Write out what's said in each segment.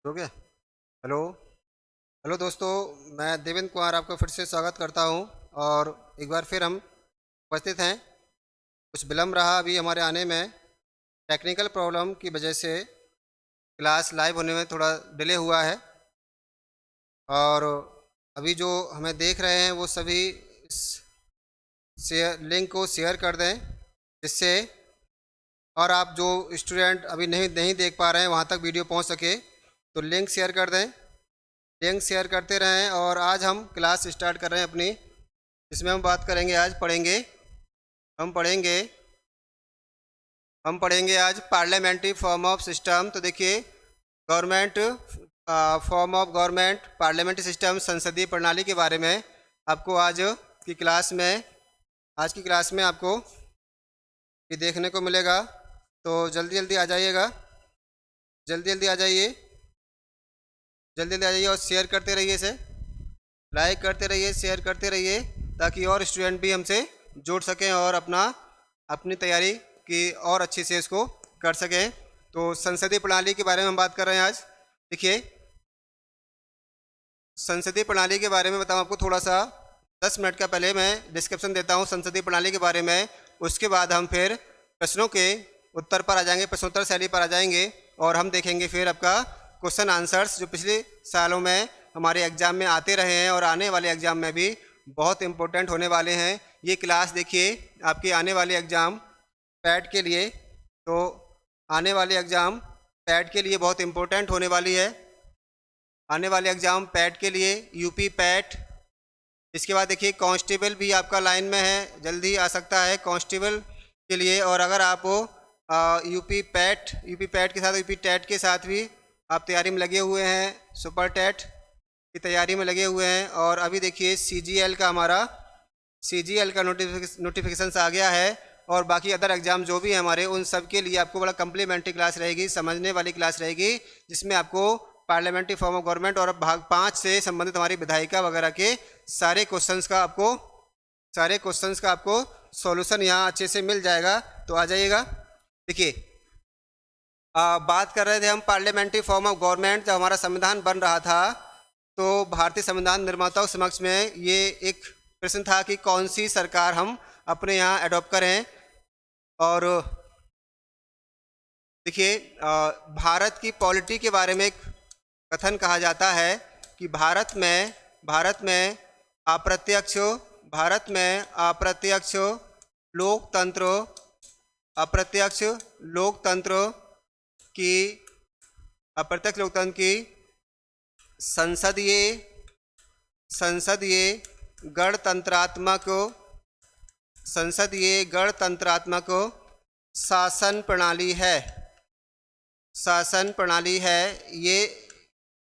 हो गया। Hello. Hello दोस्तों, मैं देवेंद्र कुमार आपका फिर से स्वागत करता हूं। और एक बार फिर हम उपस्थित हैं। कुछ विलम्ब रहा अभी हमारे आने में, टेक्निकल प्रॉब्लम की वजह से क्लास लाइव होने में थोड़ा डिले हुआ है। और अभी जो हमें देख रहे हैं वो सभी इस शेयर लिंक को शेयर कर दें, जिससे और आप जो स्टूडेंट अभी नहीं नहीं देख पा रहे हैं वहाँ तक वीडियो पहुँच सके, तो लिंक शेयर कर दें। लिंक शेयर करते रहें। और आज हम क्लास स्टार्ट कर रहे हैं अपनी, इसमें हम बात करेंगे, आज पढ़ेंगे, हम पढ़ेंगे हम पढ़ेंगे आज पार्लियामेंट्री फॉर्म ऑफ सिस्टम। तो देखिए, government form of government parliamentary system, संसदीय प्रणाली के बारे में आपको आज की क्लास में आपको ये देखने को मिलेगा। तो जल्दी जल्दी आ जाइएगा, जल्दी जल्दी आ जाइए, जल्दी जल्दी आ जाइए और शेयर करते रहिए, इसे लाइक करते रहिए, शेयर करते रहिए, ताकि और स्टूडेंट भी हमसे जुड़ सकें और अपनी तैयारी की और अच्छे से इसको कर सकें। तो संसदीय प्रणाली के बारे में हम बात कर रहे हैं आज। देखिए, संसदीय प्रणाली के बारे में बताऊं आपको थोड़ा सा। 10 मिनट का पहले मैं डिस्क्रिप्शन देता हूं संसदीय प्रणाली के बारे में। उसके बाद हम फिर प्रश्नों के उत्तर पर आ जाएंगे, प्रश्नोत्तर शैली पर आ जाएंगे, और हम देखेंगे फिर आपका क्वेश्चन आंसर्स जो पिछले सालों में हमारे एग्ज़ाम में आते रहे हैं और आने वाले एग्ज़ाम में भी बहुत इम्पोर्टेंट होने वाले हैं। ये क्लास देखिए आपके आने वाले एग्ज़ाम पैट के लिए, तो आने वाले एग्ज़ाम पैट के लिए बहुत इम्पोर्टेंट होने वाली है। आने वाले एग्ज़ाम पैट के लिए, यूपी पैट। इसके बाद देखिए कांस्टेबल भी आपका लाइन में है, जल्दी आ सकता है कांस्टेबल के लिए। और अगर आप यूपी पैट के साथ यूपी टेट के साथ भी आप तैयारी में लगे हुए हैं, सुपर टेट की तैयारी में लगे हुए हैं। और अभी देखिए सीजीएल का नोटिफिकेशन आ गया है। और बाकी अदर एग्ज़ाम जो भी हैं हमारे, उन सब के लिए आपको बड़ा कम्प्लीमेंट्री क्लास रहेगी, समझने वाली क्लास रहेगी, जिसमें आपको पार्लियामेंट्री फॉर्म ऑफ गवर्नमेंट और भाग 5 से संबंधित हमारी विधायिका वगैरह के सारे क्वेश्चंस का आपको सॉल्यूशन यहाँ अच्छे से मिल जाएगा। तो आ जाइएगा। देखिए, बात कर रहे थे हम पार्लियामेंट्री फॉर्म ऑफ गवर्नमेंट। जब हमारा संविधान बन रहा था तो भारतीय संविधान निर्माताओं के समक्ष में ये एक प्रश्न था कि कौन सी सरकार हम अपने यहाँ अडॉप्ट करें। और देखिए, भारत की पॉलिटी के बारे में एक कथन कहा जाता है कि भारत में अप्रत्यक्ष लोकतंत्र अप्रत्यक्ष लोकतंत्र की अप्रत्यक्ष लोकतंत्र की संसदीय गणतंत्रात्मक शासन प्रणाली है। ये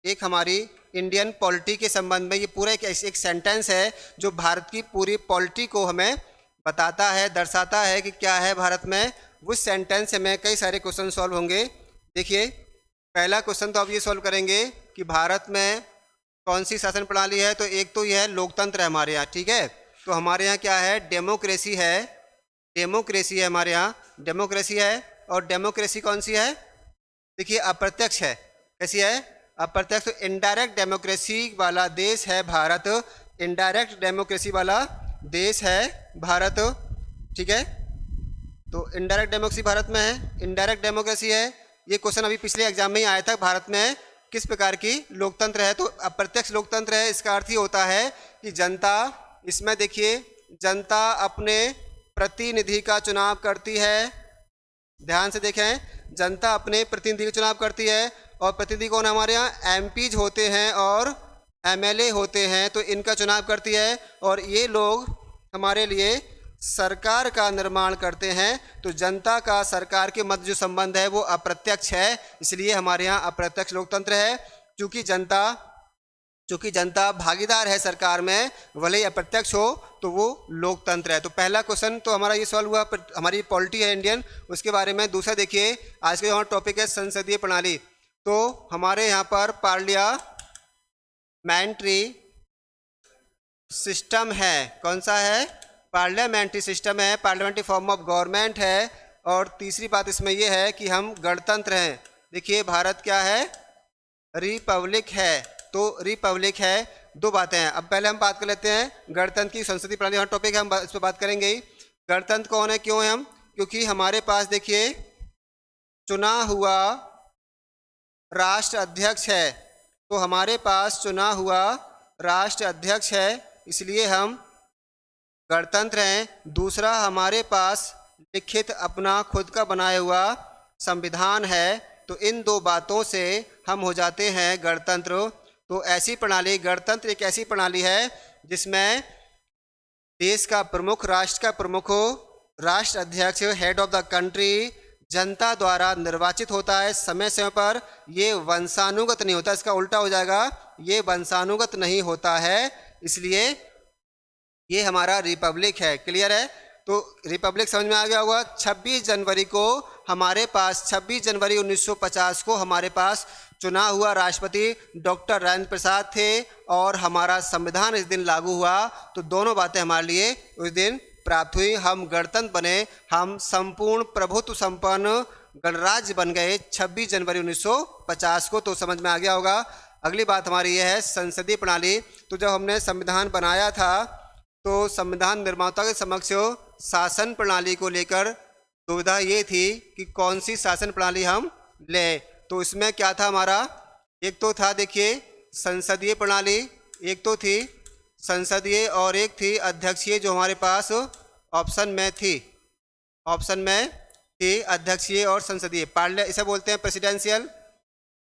एक हमारी इंडियन पॉलिटी के संबंध में ये पूरा एक सेंटेंस है जो भारत की पूरी पॉलिटी को हमें बताता है, दर्शाता है कि क्या है भारत में। उस सेंटेंस से में कई सारे क्वेश्चन सॉल्व होंगे। देखिए, पहला क्वेश्चन तो आप ये सॉल्व करेंगे कि भारत में कौन सी शासन प्रणाली है। तो एक तो यह है लोकतंत्र है हमारे यहाँ, ठीक है। तो हमारे यहाँ क्या है, डेमोक्रेसी है हमारे यहाँ, डेमोक्रेसी है। और डेमोक्रेसी कौन सी है, देखिए अप्रत्यक्ष है। कैसी है, अप्रत्यक्ष। तो इनडायरेक्ट डेमोक्रेसी वाला देश है भारत, इनडायरेक्ट डेमोक्रेसी वाला देश है भारत, ठीक है। तो इनडायरेक्ट डेमोक्रेसी भारत में है, इनडायरेक्ट डेमोक्रेसी है। ये क्वेश्चन अभी पिछले एग्जाम में ही आया था, भारत में किस प्रकार की लोकतंत्र है। तो अप्रत्यक्ष लोकतंत्र है। इसका अर्थ ही होता है कि जनता, इसमें देखिए जनता अपने प्रतिनिधि का चुनाव करती है। ध्यान से देखें, जनता अपने प्रतिनिधि का चुनाव करती है। और प्रतिनिधि कौन, हमारे यहाँ एमपीज होते हैं और एमएलए होते हैं, तो इनका चुनाव करती है। और ये लोग हमारे लिए सरकार का निर्माण करते हैं। तो जनता का सरकार के मध्य जो संबंध है वो अप्रत्यक्ष है, इसलिए हमारे यहाँ अप्रत्यक्ष लोकतंत्र है। चूँकि जनता भागीदार है सरकार में, भले ही अप्रत्यक्ष हो, तो वो लोकतंत्र है। तो पहला क्वेश्चन तो हमारा ये सॉल्व हुआ, हमारी पॉलिटी है इंडियन, उसके बारे में। दूसरा देखिए, आज का हमारा टॉपिक है संसदीय प्रणाली। तो हमारे यहाँ पर पार्लियामेंट्री सिस्टम है। कौन सा है, पार्लियामेंट्री सिस्टम है, पार्लियामेंट्री फॉर्म ऑफ गवर्नमेंट है। और तीसरी बात इसमें यह है कि हम गणतंत्र हैं। देखिए, भारत क्या है, रिपब्लिक है। तो रिपब्लिक है, दो बातें हैं। अब पहले हम बात कर लेते हैं गणतंत्र की संसदीय प्रणाली, हमारा टॉपिक है, हम इस पर बात करेंगे ही। गणतंत्र कौन है, क्यों है हम, क्योंकि हमारे पास देखिए चुना हुआ राष्ट्र अध्यक्ष है। तो हमारे पास चुना हुआ राष्ट्र अध्यक्ष है, इसलिए हम गणतंत्र हैं। दूसरा, हमारे पास लिखित अपना खुद का बनाया हुआ संविधान है। तो इन दो बातों से हम हो जाते हैं गणतंत्र। तो ऐसी प्रणाली, गणतंत्र एक ऐसी प्रणाली है जिसमें देश का प्रमुख, राष्ट्र का प्रमुख, राष्ट्र अध्यक्ष, हेड ऑफ द कंट्री, जनता द्वारा निर्वाचित होता है समय समय पर। ये वंशानुगत नहीं होता, इसका उल्टा हो जाएगा, ये वंशानुगत नहीं होता है, इसलिए ये हमारा रिपब्लिक है। क्लियर है? तो रिपब्लिक समझ में आ गया होगा। 26 जनवरी को हमारे पास, 26 जनवरी 1950 को हमारे पास चुना हुआ राष्ट्रपति डॉक्टर राजेंद्र प्रसाद थे और हमारा संविधान इस दिन लागू हुआ। तो दोनों बातें हमारे लिए उस दिन प्राप्त हुई, हम गणतंत्र बने, हम संपूर्ण प्रभुत्व संपन्न गणराज्य बन गए 26 जनवरी 1950 को। तो समझ में आ गया होगा। अगली बात हमारी यह है संसदीय प्रणाली। तो जब हमने संविधान बनाया था तो संविधान निर्माता के समक्ष शासन प्रणाली को लेकर दुविधा ये थी कि कौन सी शासन प्रणाली हम लें। तो इसमें क्या था हमारा, एक तो था देखिए संसदीय प्रणाली, एक तो थी संसदीय और एक थी अध्यक्षीय, जो हमारे पास ऑप्शन में थी, ऑप्शन में थी अध्यक्षीय और संसदीय। इसे बोलते हैं प्रेसिडेंशियल।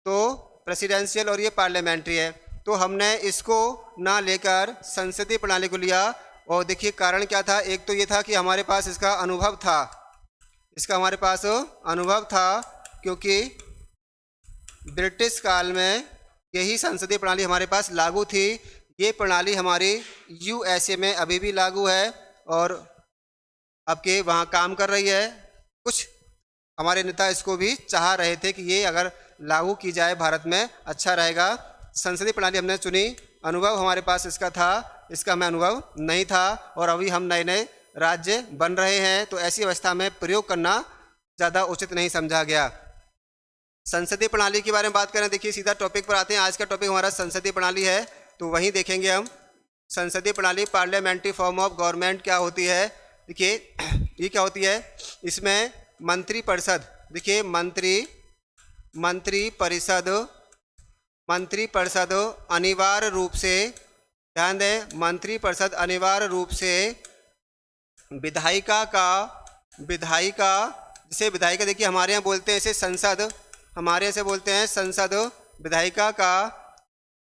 तो प्रेसिडेंशियल और ये पार्लियामेंट्री है। तो हमने इसको ना लेकर संसदीय प्रणाली को लिया। और देखिए कारण क्या था, एक तो ये था कि हमारे पास इसका अनुभव था, इसका हमारे पास अनुभव था, क्योंकि ब्रिटिश काल में यही संसदीय प्रणाली हमारे पास लागू थी। ये प्रणाली हमारी यूएसए में अभी भी लागू है और आपके वहाँ काम कर रही है। कुछ हमारे नेता इसको भी चाह रहे थे कि ये अगर लागू की जाए भारत में अच्छा रहेगा। संसदीय प्रणाली हमने चुनी, अनुभव हमारे पास इसका था, इसका हमें अनुभव नहीं था और अभी हम नए नए राज्य बन रहे हैं। तो ऐसी अवस्था में प्रयोग करना ज़्यादा उचित नहीं समझा गया। संसदीय प्रणाली के बारे में बात करें, देखिए सीधा टॉपिक पर आते हैं। आज का टॉपिक हमारा संसदीय प्रणाली है, तो वहीं देखेंगे हम संसदीय प्रणाली, पार्लियामेंट्री फॉर्म ऑफ गवर्नमेंट क्या होती है। देखिए ये क्या होती है, इसमें मंत्री परिषद, देखिए मंत्री परिषद अनिवार्य रूप से, ध्यान दें, मंत्री परिषद अनिवार्य रूप से विधायिका, जिसे विधायिका देखिए हमारे यहाँ बोलते हैं इसे संसद, हमारे यहाँ से बोलते हैं संसद, विधायिका का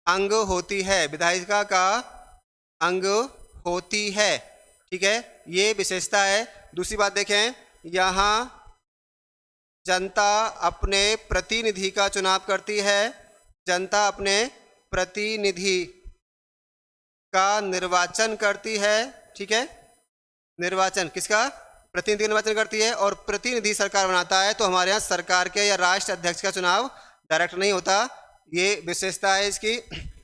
अंग होती है, विधायिका का अंग होती है। ठीक है, ये विशेषता है। दूसरी बात देखें, यहाँ जनता अपने प्रतिनिधि का चुनाव करती है, जनता अपने प्रतिनिधि का निर्वाचन करती है। ठीक है, निर्वाचन किसका, प्रतिनिधि का निर्वाचन करती है और प्रतिनिधि सरकार बनाता है। तो हमारे यहाँ सरकार के या राष्ट्र अध्यक्ष का चुनाव डायरेक्ट नहीं होता, ये विशेषता है इसकी।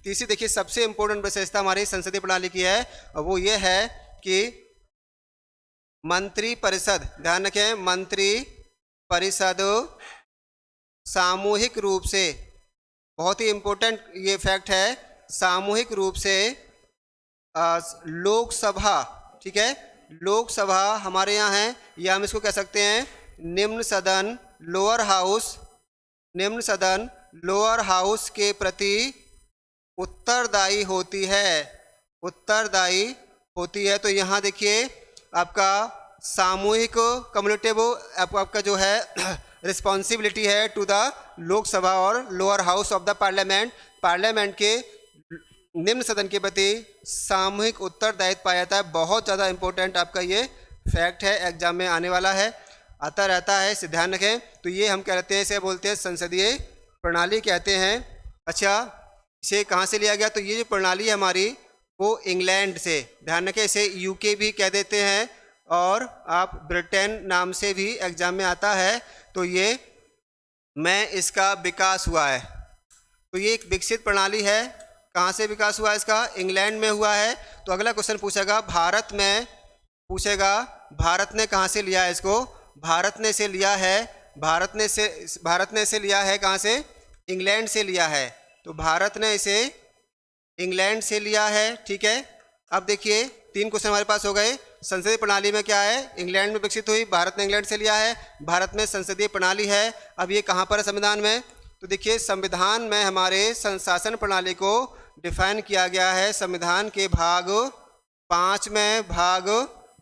तीसरी देखिए सबसे इम्पोर्टेंट विशेषता हमारी संसदीय प्रणाली की है, और वो ये है कि मंत्री परिषद, ध्यान रखें, मंत्री परिषद सामूहिक रूप से, बहुत ही इम्पोर्टेंट ये फैक्ट है, सामूहिक रूप से लोकसभा, ठीक है, लोकसभा हमारे यहाँ है, या हम इसको कह सकते हैं निम्न सदन, लोअर हाउस, निम्न सदन लोअर हाउस के प्रति उत्तरदायी होती है, उत्तरदायी होती है। तो यहाँ देखिए आपका सामूहिक कम्युनिटिव आपका जो है रिस्पॉन्सिबिलिटी है टू द लोकसभा और lower house of the parliament, parliament के निम्न सदन के प्रति सामूहिक उत्तरदायित्व पाया जाता है। बहुत ज़्यादा इम्पोर्टेंट आपका ये फैक्ट है, एग्जाम में आने वाला है, आता रहता है, इसे ध्यान रखें। तो ये हम कहते हैं, इसे बोलते हैं संसदीय प्रणाली कहते हैं। अच्छा, इसे कहाँ से लिया गया, तो ये जो प्रणाली है हमारी वो इंग्लैंड से, ध्यान रखें, इसे यूके भी कह देते हैं और आप ब्रिटेन नाम से भी एग्जाम में आता है। तो ये में इसका विकास हुआ है, तो ये एक विकसित प्रणाली है। कहाँ से विकास हुआ है इसका, इंग्लैंड में हुआ है। तो अगला क्वेश्चन पूछेगा भारत में, पूछेगा भारत ने कहाँ से लिया है इसको, भारत ने इसे लिया है, भारत ने इसे लिया है कहाँ से, इंग्लैंड से लिया है। तो भारत ने इसे इंग्लैंड से लिया है, ठीक है। अब देखिए 3 क्वेश्चन हमारे पास हो गए। संसदीय प्रणाली में क्या है, इंग्लैंड में विकसित हुई, भारत ने इंग्लैंड से लिया है। भारत में संसदीय प्रणाली है। अब ये कहाँ पर है संविधान में, तो देखिए संविधान में हमारे संशासन प्रणाली को डिफाइन किया गया है संविधान के भाग 5 में, भाग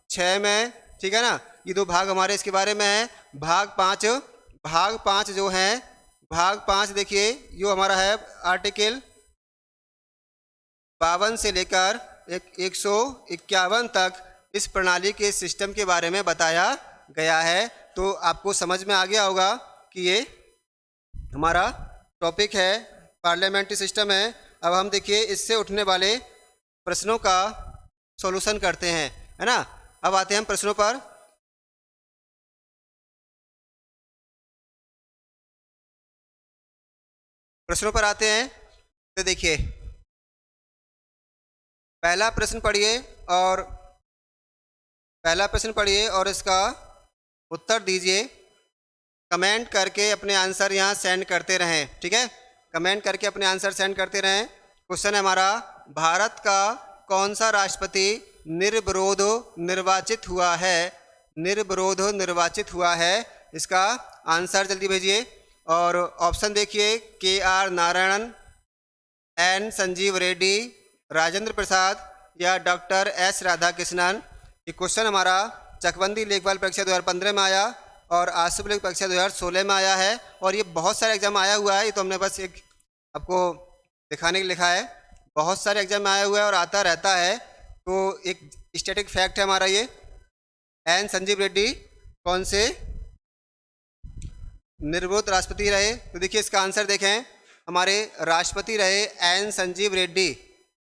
6 में, ठीक है ना। ये 2 भाग हमारे इसके बारे में है। भाग 5 जो है, भाग 5 देखिए यो हमारा है आर्टिकल 52 से लेकर 151 तक इस प्रणाली के सिस्टम के बारे में बताया गया है। तो आपको समझ में आ गया होगा कि ये हमारा टॉपिक है, पार्लियामेंट्री सिस्टम है। अब हम देखिए इससे उठने वाले प्रश्नों का सॉल्यूशन करते हैं, है ना। अब आते हैं हम प्रश्नों पर। आते हैं तो देखिए पहला प्रश्न पढ़िए और इसका उत्तर दीजिए। कमेंट करके अपने आंसर यहाँ सेंड करते रहें, ठीक है। कमेंट करके अपने आंसर सेंड करते रहें। क्वेश्चन है हमारा, भारत का कौन सा राष्ट्रपति निर्विरोध निर्वाचित हुआ है? निर्विरोध निर्वाचित हुआ है, इसका आंसर जल्दी भेजिए। और ऑप्शन देखिए, KR नारायणन, N संजीव रेड्डी, राजेंद्र प्रसाद या डॉक्टर S राधाकृष्णन। ये क्वेश्चन हमारा चकबंदी लेखपाल परीक्षा 2015 में आया और आशुप लेख परीक्षा 2016 में आया है। और ये बहुत सारे एग्जाम आया हुआ है, ये तो हमने बस एक आपको दिखाने के लिए लिखा है। बहुत सारे एग्जाम में आया हुआ है और आता रहता है। तो एक स्टैटिक फैक्ट है हमारा ये। N संजीव रेड्डी कौन से निर्विरोध राष्ट्रपति रहे? तो देखिए इसका आंसर देखें, हमारे राष्ट्रपति रहे N संजीव रेड्डी।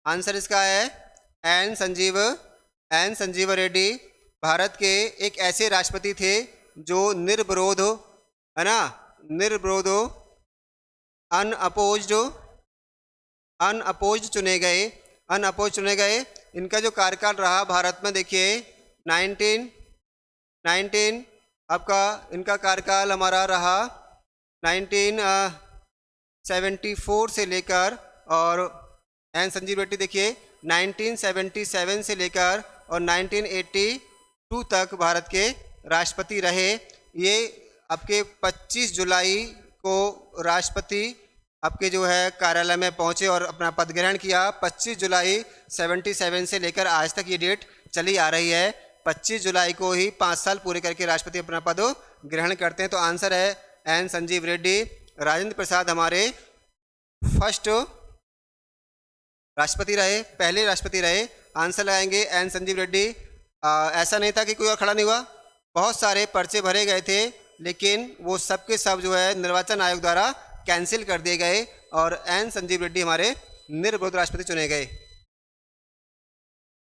आंसर इसका है N संजीव रेड्डी। भारत के एक ऐसे राष्ट्रपति थे जो निर्विरोध, है ना, निर्विरोध अनअपोज्ड चुने गए। इनका जो कार्यकाल रहा भारत में देखिए 19 आपका इनका कार्यकाल हमारा रहा 1974 से लेकर, और एन संजीव रेड्डी देखिए 1977 से लेकर और 1982 तक भारत के राष्ट्रपति रहे। ये आपके 25 जुलाई को राष्ट्रपति आपके जो है कार्यालय में पहुंचे और अपना पद ग्रहण किया। 25 जुलाई 77 से लेकर आज तक ये डेट चली आ रही है। 25 जुलाई को ही 5 साल पूरे करके राष्ट्रपति अपना पद ग्रहण करते हैं। तो आंसर है एन संजीव रेड्डी। राजेंद्र प्रसाद हमारे फर्स्ट राष्ट्रपति रहे, पहले राष्ट्रपति रहे। आंसर लगाएंगे एन संजीव रेड्डी। ऐसा नहीं था कि कोई और खड़ा नहीं हुआ, बहुत सारे पर्चे भरे गए थे, लेकिन वो सब के सब जो है निर्वाचन आयोग द्वारा कैंसिल कर दिए गए और एन संजीव रेड्डी हमारे निर्विरोध राष्ट्रपति चुने गए।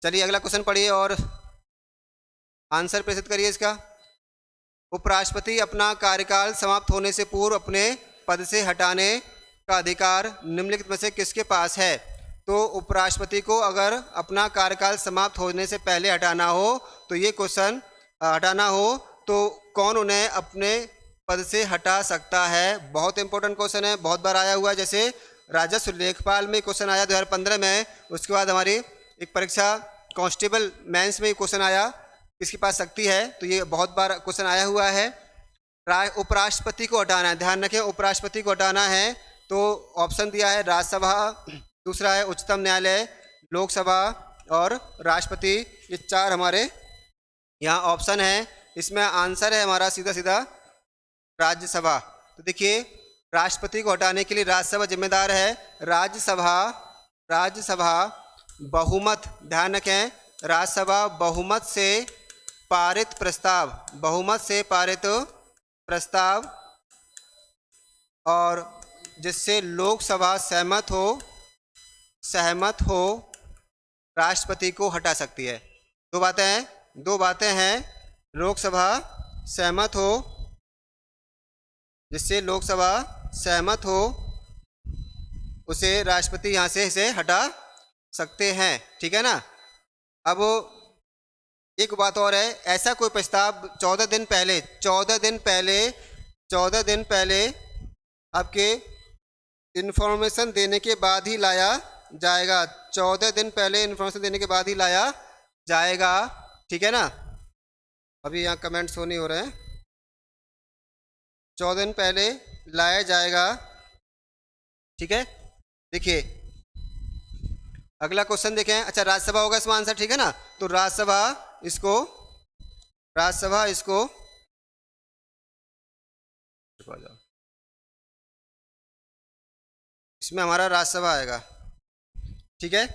चलिए अगला क्वेश्चन पढ़िए और आंसर प्रेषित करिए इसका। उपराष्ट्रपति अपना कार्यकाल समाप्त होने से पूर्व अपने पद से हटाने का अधिकार निम्नलिखित में से किसके पास है? तो उपराष्ट्रपति को अगर अपना कार्यकाल समाप्त होने से पहले हटाना हो, तो ये क्वेश्चन हटाना हो तो कौन उन्हें अपने पद से हटा सकता है? बहुत इंपॉर्टेंट क्वेश्चन है, बहुत बार आया हुआ है। जैसे राजस्व लेखपाल में क्वेश्चन आया 2015 में, उसके बाद हमारी एक परीक्षा कांस्टेबल मेंस में क्वेश्चन आया, किसके पास शक्ति है? तो ये बहुत बार क्वेश्चन आया हुआ है। उपराष्ट्रपति को हटाना है, ध्यान रखें, उपराष्ट्रपति को हटाना है तो ऑप्शन दिया है राज्यसभा, दूसरा है उच्चतम न्यायालय, लोकसभा और राष्ट्रपति। ये 4 हमारे यहाँ ऑप्शन है। इसमें आंसर है हमारा सीधा राज्यसभा। तो देखिए राष्ट्रपति को हटाने के लिए राज्यसभा जिम्मेदार है। राज्यसभा बहुमत, ध्यान रखें, राज्यसभा बहुमत से पारित प्रस्ताव और जिससे लोकसभा सहमत हो राष्ट्रपति को हटा सकती है। दो बातें हैं, लोकसभा सहमत हो, जिससे लोकसभा सहमत हो उसे राष्ट्रपति यहाँ से इसे हटा सकते हैं, ठीक है ना। अब एक बात और है, ऐसा कोई प्रस्ताव 14 दिन पहले आपके इन्फॉर्मेशन देने के बाद ही लाया जाएगा। 14 दिन पहले इन्फॉर्मेशन देने के बाद ही लाया जाएगा। ठीक है ना, अभी यहाँ कमेंट्स शो नहीं हो रहे हैं। 14 दिन पहले लाया जाएगा। ठीक है, देखिए अगला क्वेश्चन देखें। अच्छा, राज्यसभा होगा इसमें आंसर। ठीक है ना, तो राज्यसभा इसको इसमें हमारा राज्यसभा आएगा। ठीक है,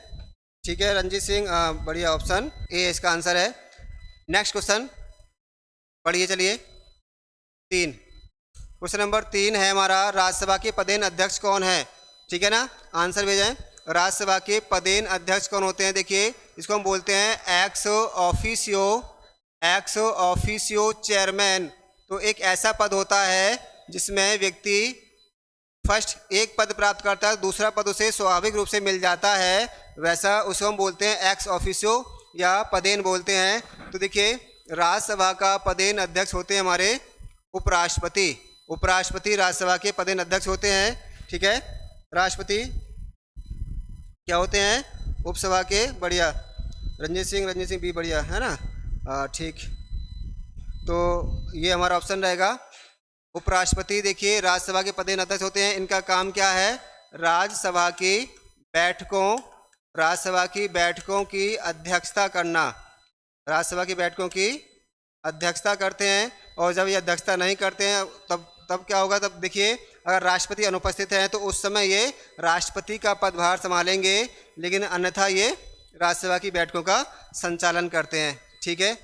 ठीक है रंजीत सिंह, बढ़िया, ऑप्शन ए इसका आंसर है। नेक्स्ट क्वेश्चन पढ़िए, चलिए 3। क्वेश्चन नंबर 3 है हमारा, राज्यसभा के पदेन अध्यक्ष कौन है। ठीक है ना, आंसर भेजें। राज्यसभा के पदेन अध्यक्ष कौन होते हैं? देखिए इसको हम बोलते हैं एक्स ऑफिशियो चेयरमैन। तो एक ऐसा पद होता है जिसमें व्यक्ति फर्स्ट एक पद प्राप्त करता है, दूसरा पद उसे स्वाभाविक रूप से मिल जाता है, वैसा उसको हम बोलते हैं एक्स ऑफिशियो या पदेन बोलते हैं। तो देखिए राज्यसभा का पदेन अध्यक्ष होते हैं हमारे उपराष्ट्रपति राज्यसभा के पदेन अध्यक्ष होते हैं। ठीक है, राष्ट्रपति क्या होते हैं? उपसभा के। बढ़िया रंजीत सिंह भी बढ़िया है ना, ठीक। तो ये हमारा ऑप्शन रहेगा उपराष्ट्रपति। देखिए राज्यसभा के पदेन अध्यक्ष होते हैं, इनका काम क्या है? राज्यसभा की बैठकों की अध्यक्षता करना। राज्यसभा की बैठकों की अध्यक्षता करते हैं, और जब ये अध्यक्षता नहीं करते हैं तब क्या होगा? तब देखिए अगर राष्ट्रपति अनुपस्थित हैं तो उस समय ये राष्ट्रपति का पदभार संभालेंगे, लेकिन अन्यथा ये राज्यसभा की बैठकों का संचालन करते हैं। ठीक है,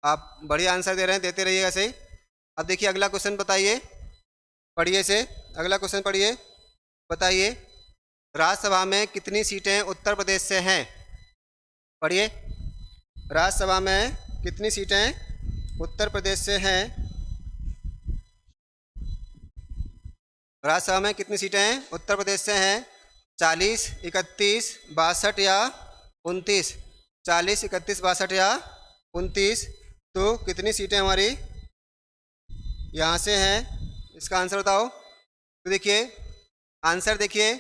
आप बढ़िया आंसर दे रहे हैं, देते रहिएगा ऐसे ही। अब देखिए अगला क्वेश्चन बताइए, पढ़िए से अगला क्वेश्चन पढ़िए, बताइए राज्यसभा में कितनी सीटें उत्तर प्रदेश से हैं? पढ़िए, राज्यसभा में कितनी सीटें उत्तर प्रदेश से हैं? राज्यसभा में कितनी सीटें उत्तर प्रदेश से हैं? 40, 31, 62 या 29? 40, 31, 62 या 29? तो कितनी सीटें हमारी यहाँ से हैं? इसका आंसर बताओ। तो देखिए आंसर देखिए,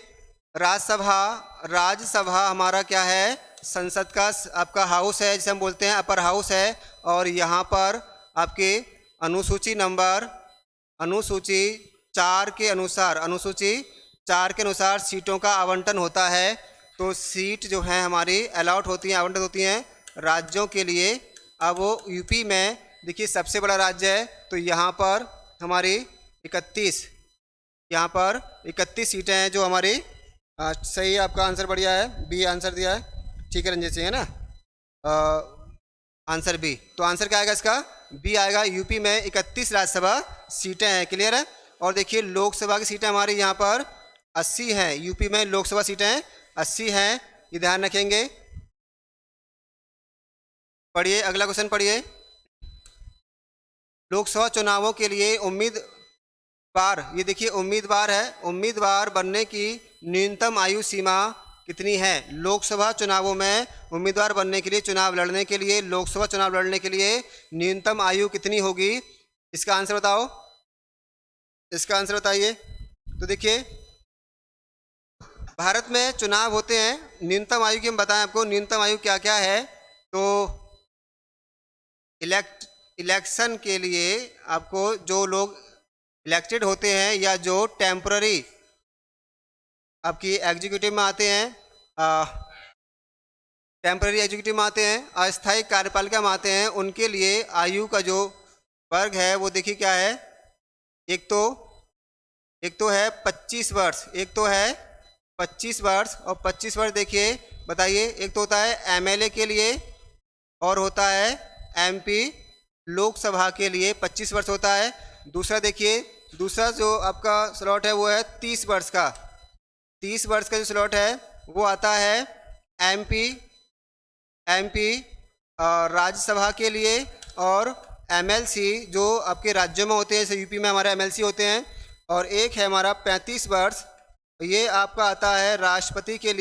राज्यसभा हमारा क्या है? संसद का आपका हाउस है, जिसे हम बोलते हैं अपर हाउस है, और यहाँ पर आपके अनुसूची 4 के अनुसार सीटों का आवंटन होता है। तो सीट जो है हमारी अलॉट होती हैं, आवंटित होती हैं राज्यों के लिए। अब वो यूपी में देखिए सबसे बड़ा राज्य है, तो यहाँ पर हमारी 31 सीटें हैं जो हमारी। सही है, आपका आंसर बढ़िया है, बी आंसर दिया है। ठीक है रंजीत सिंह, है ना, आंसर बी। तो आंसर क्या आएगा इसका? बी आएगा। यूपी में 31 राज्यसभा सीटें हैं, क्लियर है। और देखिए लोकसभा की सीटें हमारी यहाँ पर 80 हैं। यूपी में लोकसभा सीटें 80 हैं, ये ध्यान रखेंगे। पढ़िए अगला क्वेश्चन पढ़िए। लोकसभा चुनावों के लिए उम्मीदवार, ये देखिए उम्मीदवार है, उम्मीदवार बनने की न्यूनतम आयु सीमा कितनी है? लोकसभा चुनावों में उम्मीदवार बनने के लिए, लोकसभा चुनाव लड़ने के लिए न्यूनतम आयु कितनी होगी? इसका आंसर बताओ, इसका आंसर बताइए। तो देखिए भारत में चुनाव होते हैं, न्यूनतम आयु की हम बताएं आपको, न्यूनतम आयु क्या क्या है? तो इलेक्शन के लिए आपको जो लोग इलेक्टेड होते हैं या जो टेम्पररी आपकी एग्जीक्यूटिव में आते हैं, अस्थायी कार्यपालिका में आते हैं, उनके लिए आयु का जो वर्ग है वो देखिए क्या है। एक तो है 25 वर्ष, और 25 वर्ष देखिए बताइए। एक तो होता है एमएलए के लिए और होता है एमपी लोकसभा के लिए 25 वर्ष होता है। दूसरा देखिए, दूसरा जो आपका स्लॉट है वो है 30 वर्ष का। 30 वर्ष का जो स्लॉट है वो आता है एमपी राज्यसभा के लिए, और एमएलसी जो आपके राज्यों में होते हैं, जैसे यूपी में हमारे एमएलसी होते हैं। और एक है हमारा 35 वर्ष, ये आपका आता है राष्ट्रपति के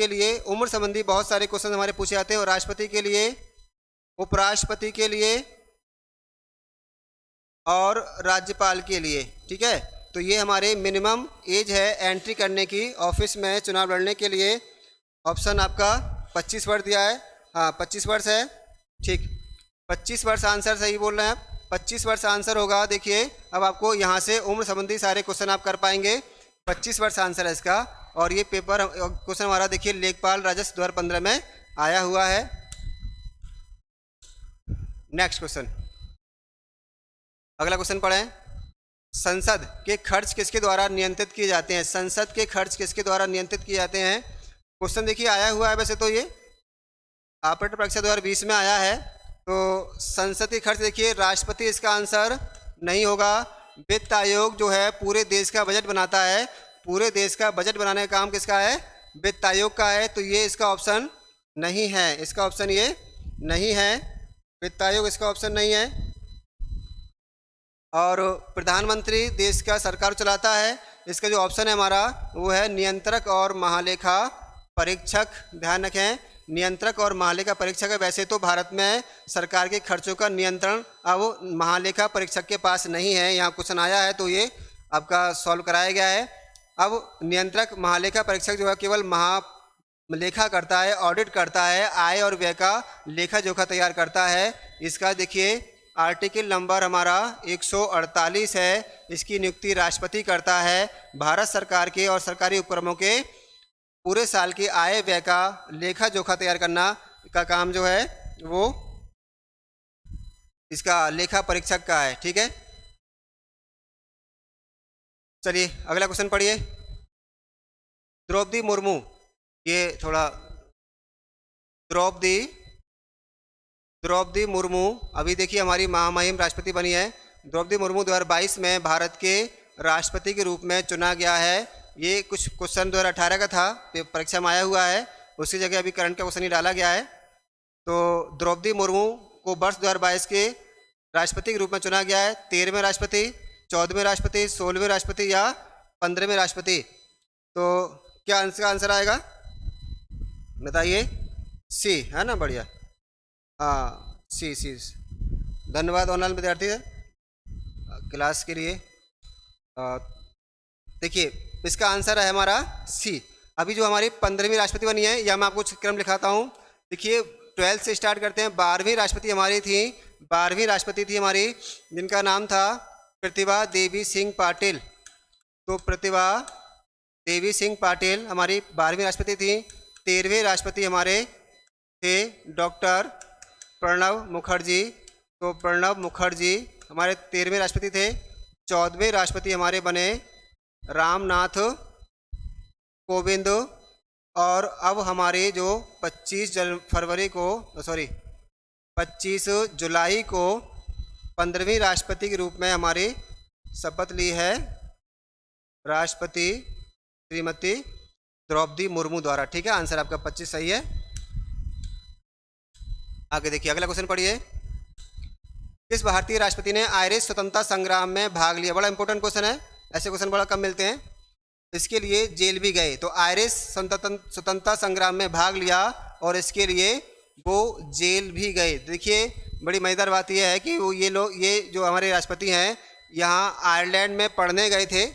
लिए। उम्र संबंधी बहुत सारे क्वेश्चन हमारे पूछे जाते हैं, और राष्ट्रपति के लिए, उपराष्ट्रपति के लिए और राज्यपाल के लिए। ठीक है, तो ये हमारे मिनिमम एज है एंट्री करने की ऑफिस में चुनाव लड़ने के लिए। ऑप्शन आपका 25 वर्ष दिया है, हाँ 25 वर्ष है, ठीक 25 वर्ष आंसर सही बोल रहे हैं आप, 25 वर्ष आंसर होगा। देखिए अब आपको यहाँ से उम्र संबंधी सारे क्वेश्चन आप कर पाएंगे, 25 वर्ष आंसर है इसका। और ये पेपर क्वेश्चन हमारा देखिए लेखपाल राजस्व 2015 में आया हुआ है। नेक्स्ट क्वेश्चन, अगला क्वेश्चन पढ़ें। संसद के खर्च किसके द्वारा नियंत्रित किए जाते हैं? संसद के खर्च किसके द्वारा नियंत्रित किए जाते हैं? क्वेश्चन देखिए आया हुआ है, वैसे तो ये ऑपरेटर परीक्षा 2020 में आया है। तो संसद के खर्च देखिए राष्ट्रपति इसका आंसर नहीं होगा। वित्त आयोग जो है पूरे देश का बजट बनाता है, पूरे देश का बजट बनाने का काम किसका है? वित्त आयोग का है। तो ये इसका ऑप्शन नहीं है, इसका ऑप्शन ये नहीं है, वित्त आयोग इसका ऑप्शन नहीं है। और प्रधानमंत्री देश का सरकार चलाता है, इसका जो ऑप्शन है हमारा वो है नियंत्रक और महालेखा परीक्षक। ध्यान रखें, नियंत्रक और महालेखा परीक्षक है। वैसे तो भारत में सरकार के खर्चों का नियंत्रण अब महालेखा परीक्षक के पास नहीं है, यहाँ क्वेश्चन आया है तो ये आपका सॉल्व कराया गया है। अब नियंत्रक महालेखा परीक्षक जो है केवल महालेखा करता है, ऑडिट करता है, आय और व्यय का लेखा जोखा तैयार करता है। इसका देखिए आर्टिकल नंबर हमारा 148 है, इसकी नियुक्ति राष्ट्रपति करता है। भारत सरकार के और सरकारी उपक्रमों के पूरे साल की आय व्यय का लेखा जोखा तैयार करना का काम जो है वो इसका लेखा परीक्षक का है, ठीक है। चलिए अगला क्वेश्चन पढ़िए। द्रौपदी मुर्मू, ये थोड़ा द्रौपदी मुर्मू अभी देखिए हमारी महामहिम राष्ट्रपति बनी है। द्रौपदी मुर्मू 2022 में भारत के राष्ट्रपति के रूप में चुना गया है। ये कुछ क्वेश्चन 2018 का था, परीक्षा में आया हुआ है, उसकी जगह अभी करंट का क्वेश्चन ही डाला गया है। तो द्रौपदी मुर्मू को वर्ष 2022 के राष्ट्रपति के रूप में चुना गया है। 13वें राष्ट्रपति, 14वें राष्ट्रपति, 16वें राष्ट्रपति या 15वें राष्ट्रपति। तो क्या इसका आंसर आएगा बताइए? सी है ना, बढ़िया, हाँ सी। धन्यवाद ऑनलाइन विद्यार्थी क्लास के लिए। देखिए इसका आंसर है हमारा सी। अभी जो हमारी 15वीं राष्ट्रपति बनी है, या मैं आपको क्रम लिखाता हूँ। देखिए 12 से स्टार्ट करते हैं। 12वीं राष्ट्रपति हमारी थी, 12वीं राष्ट्रपति थी हमारी, जिनका नाम था प्रतिभा देवी सिंह पाटिल। तो प्रतिभा देवी सिंह पाटिल हमारी 12वीं राष्ट्रपति थी। 13वें राष्ट्रपति हमारे थे डॉक्टर प्रणब मुखर्जी। तो प्रणब मुखर्जी हमारे 13वें राष्ट्रपति थे। 14वें राष्ट्रपति हमारे बने रामनाथ कोविंद। और अब हमारे जो 25 जुलाई को 15वीं राष्ट्रपति के रूप में हमारी शपथ ली है राष्ट्रपति श्रीमती द्रौपदी मुर्मू द्वारा, ठीक है। आंसर आपका 25 सही है। आगे देखिए अगला क्वेश्चन पढ़िए। किस भारतीय राष्ट्रपति ने आयरिश स्वतंत्रता संग्राम में भाग लिया? बड़ा इंपॉर्टेंट क्वेश्चन है, ऐसे क्वेश्चन बड़ा कम मिलते हैं। इसके लिए जेल भी गए। तो आयरिश स्वतंत्रता संग्राम में भाग लिया और इसके लिए वो जेल भी गए। देखिए बड़ी मज़ेदार बात यह है कि वो ये जो हमारे राष्ट्रपति हैं यहाँ आयरलैंड में पढ़ने गए थे,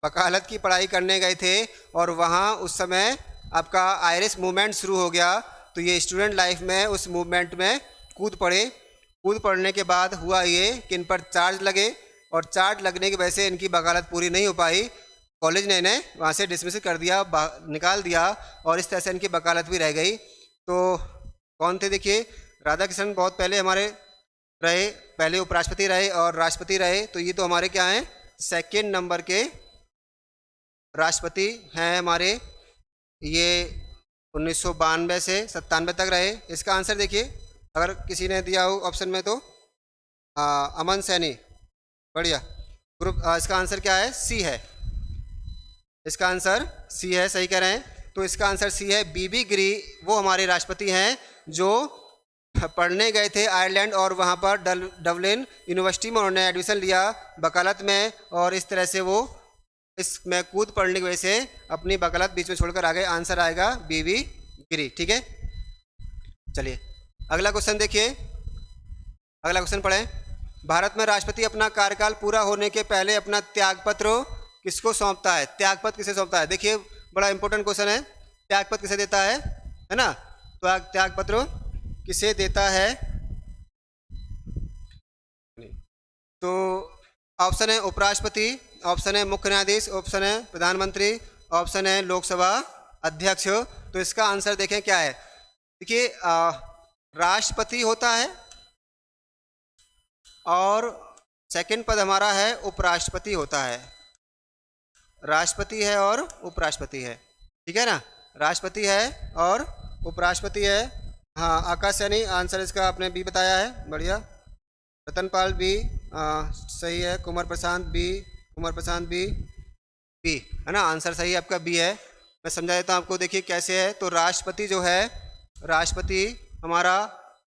वकालत की पढ़ाई करने गए थे, और वहाँ उस समय आपका आयरिश मूवमेंट शुरू हो गया। तो ये स्टूडेंट लाइफ में उस मूवमेंट में कूद पड़ने के बाद हुआ ये कि इन पर चार्ज लगे, और चार्ज लगने की वजह से इनकी वकालत पूरी नहीं हो पाई। कॉलेज ने इन्हें वहाँ से डिसमिस कर दिया, निकाल दिया, और इस तरह से इनकी वकालत भी रह गई। तो कौन थे? देखिए राधा कृष्णन बहुत पहले हमारे रहे, पहले उपराष्ट्रपति रहे और राष्ट्रपति रहे। तो ये तो हमारे क्या हैं, सेकेंड नंबर के राष्ट्रपति हैं हमारे। ये 1992 से 97 तक रहे। इसका आंसर देखिए, अगर किसी ने दिया हो ऑप्शन में तो अमन सैनी, बढ़िया ग्रुप। इसका आंसर क्या है? सी है। इसका आंसर सी है, सही कह रहे हैं। तो इसका आंसर सी है। बीबी गिरी वो हमारे राष्ट्रपति हैं जो पढ़ने गए थे आयरलैंड, और वहाँ पर डबलिन यूनिवर्सिटी में उन्होंने एडमिशन लिया वकालत में, और इस तरह से वो इसमें कूद पड़ने की वजह से अपनी वकालत बीच में छोड़कर आ गए। आंसर आएगा बीबी गिरी, ठीक है। चलिए अगला क्वेश्चन देखिए, अगला क्वेश्चन पढ़ें। भारत में राष्ट्रपति अपना कार्यकाल पूरा होने के पहले अपना त्यागपत्र किसको सौंपता है, त्यागपत्र किसे सौंपता है। देखिए बड़ा इंपॉर्टेंट क्वेश्चन है, त्यागपत्र किसे देता है ना। तो त्यागपत्र किसे देता है, तो ऑप्शन है उपराष्ट्रपति, ऑप्शन है मुख्य न्यायाधीश, ऑप्शन है प्रधानमंत्री, ऑप्शन है लोकसभा अध्यक्ष। तो इसका आंसर देखें क्या है। देखिए राष्ट्रपति होता है और सेकंड पद हमारा है उपराष्ट्रपति होता है। राष्ट्रपति है और उपराष्ट्रपति है, ठीक है ना, राष्ट्रपति है और उपराष्ट्रपति है। हाँ आकाश सैनी आंसर इसका आपने बी बताया है, बढ़िया। रतनपाल बी सही है, कुमार प्रशांत बी बी है ना, आंसर सही आपका बी है। मैं समझा देता हूँ आपको, देखिए कैसे है। तो राष्ट्रपति जो है, राष्ट्रपति हमारा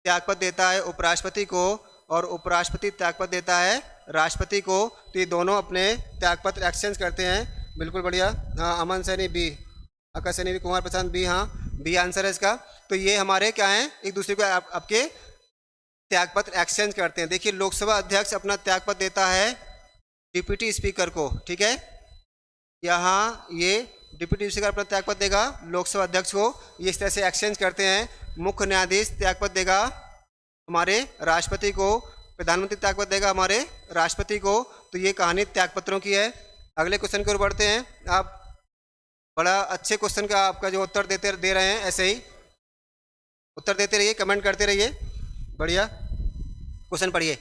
त्यागपत्र देता है उपराष्ट्रपति को और उपराष्ट्रपति त्यागपत्र देता है राष्ट्रपति को। तो ये दोनों अपने त्यागपत्र एक्सचेंज करते हैं, बिल्कुल बढ़िया। हाँ अमन सैनी बी, आकाश सैनी बी, कुमार प्रशांत बी, हाँ बी आंसर है इसका। तो ये हमारे क्या हैं, एक दूसरे को आपके त्यागपत्र एक्सचेंज करते हैं। देखिए लोकसभा अध्यक्ष अपना त्यागपत्र देता है डिप्टी स्पीकर को, ठीक है, यहाँ ये डिप्टी स्पीकर अपना त्यागपत्र देगा लोकसभा अध्यक्ष को, ये इस तरह से एक्सचेंज करते हैं। मुख्य न्यायाधीश त्यागपत्र देगा हमारे राष्ट्रपति को, प्रधानमंत्री त्यागपत्र देगा हमारे राष्ट्रपति को। तो ये कहानी त्यागपत्रों की है। अगले क्वेश्चन की ओर बढ़ते हैं। आप बड़ा अच्छे क्वेश्चन का आपका जो उत्तर दे रहे हैं, ऐसे ही उत्तर देते रहिए, कमेंट करते रहिए, बढ़िया। क्वेश्चन पढ़िए,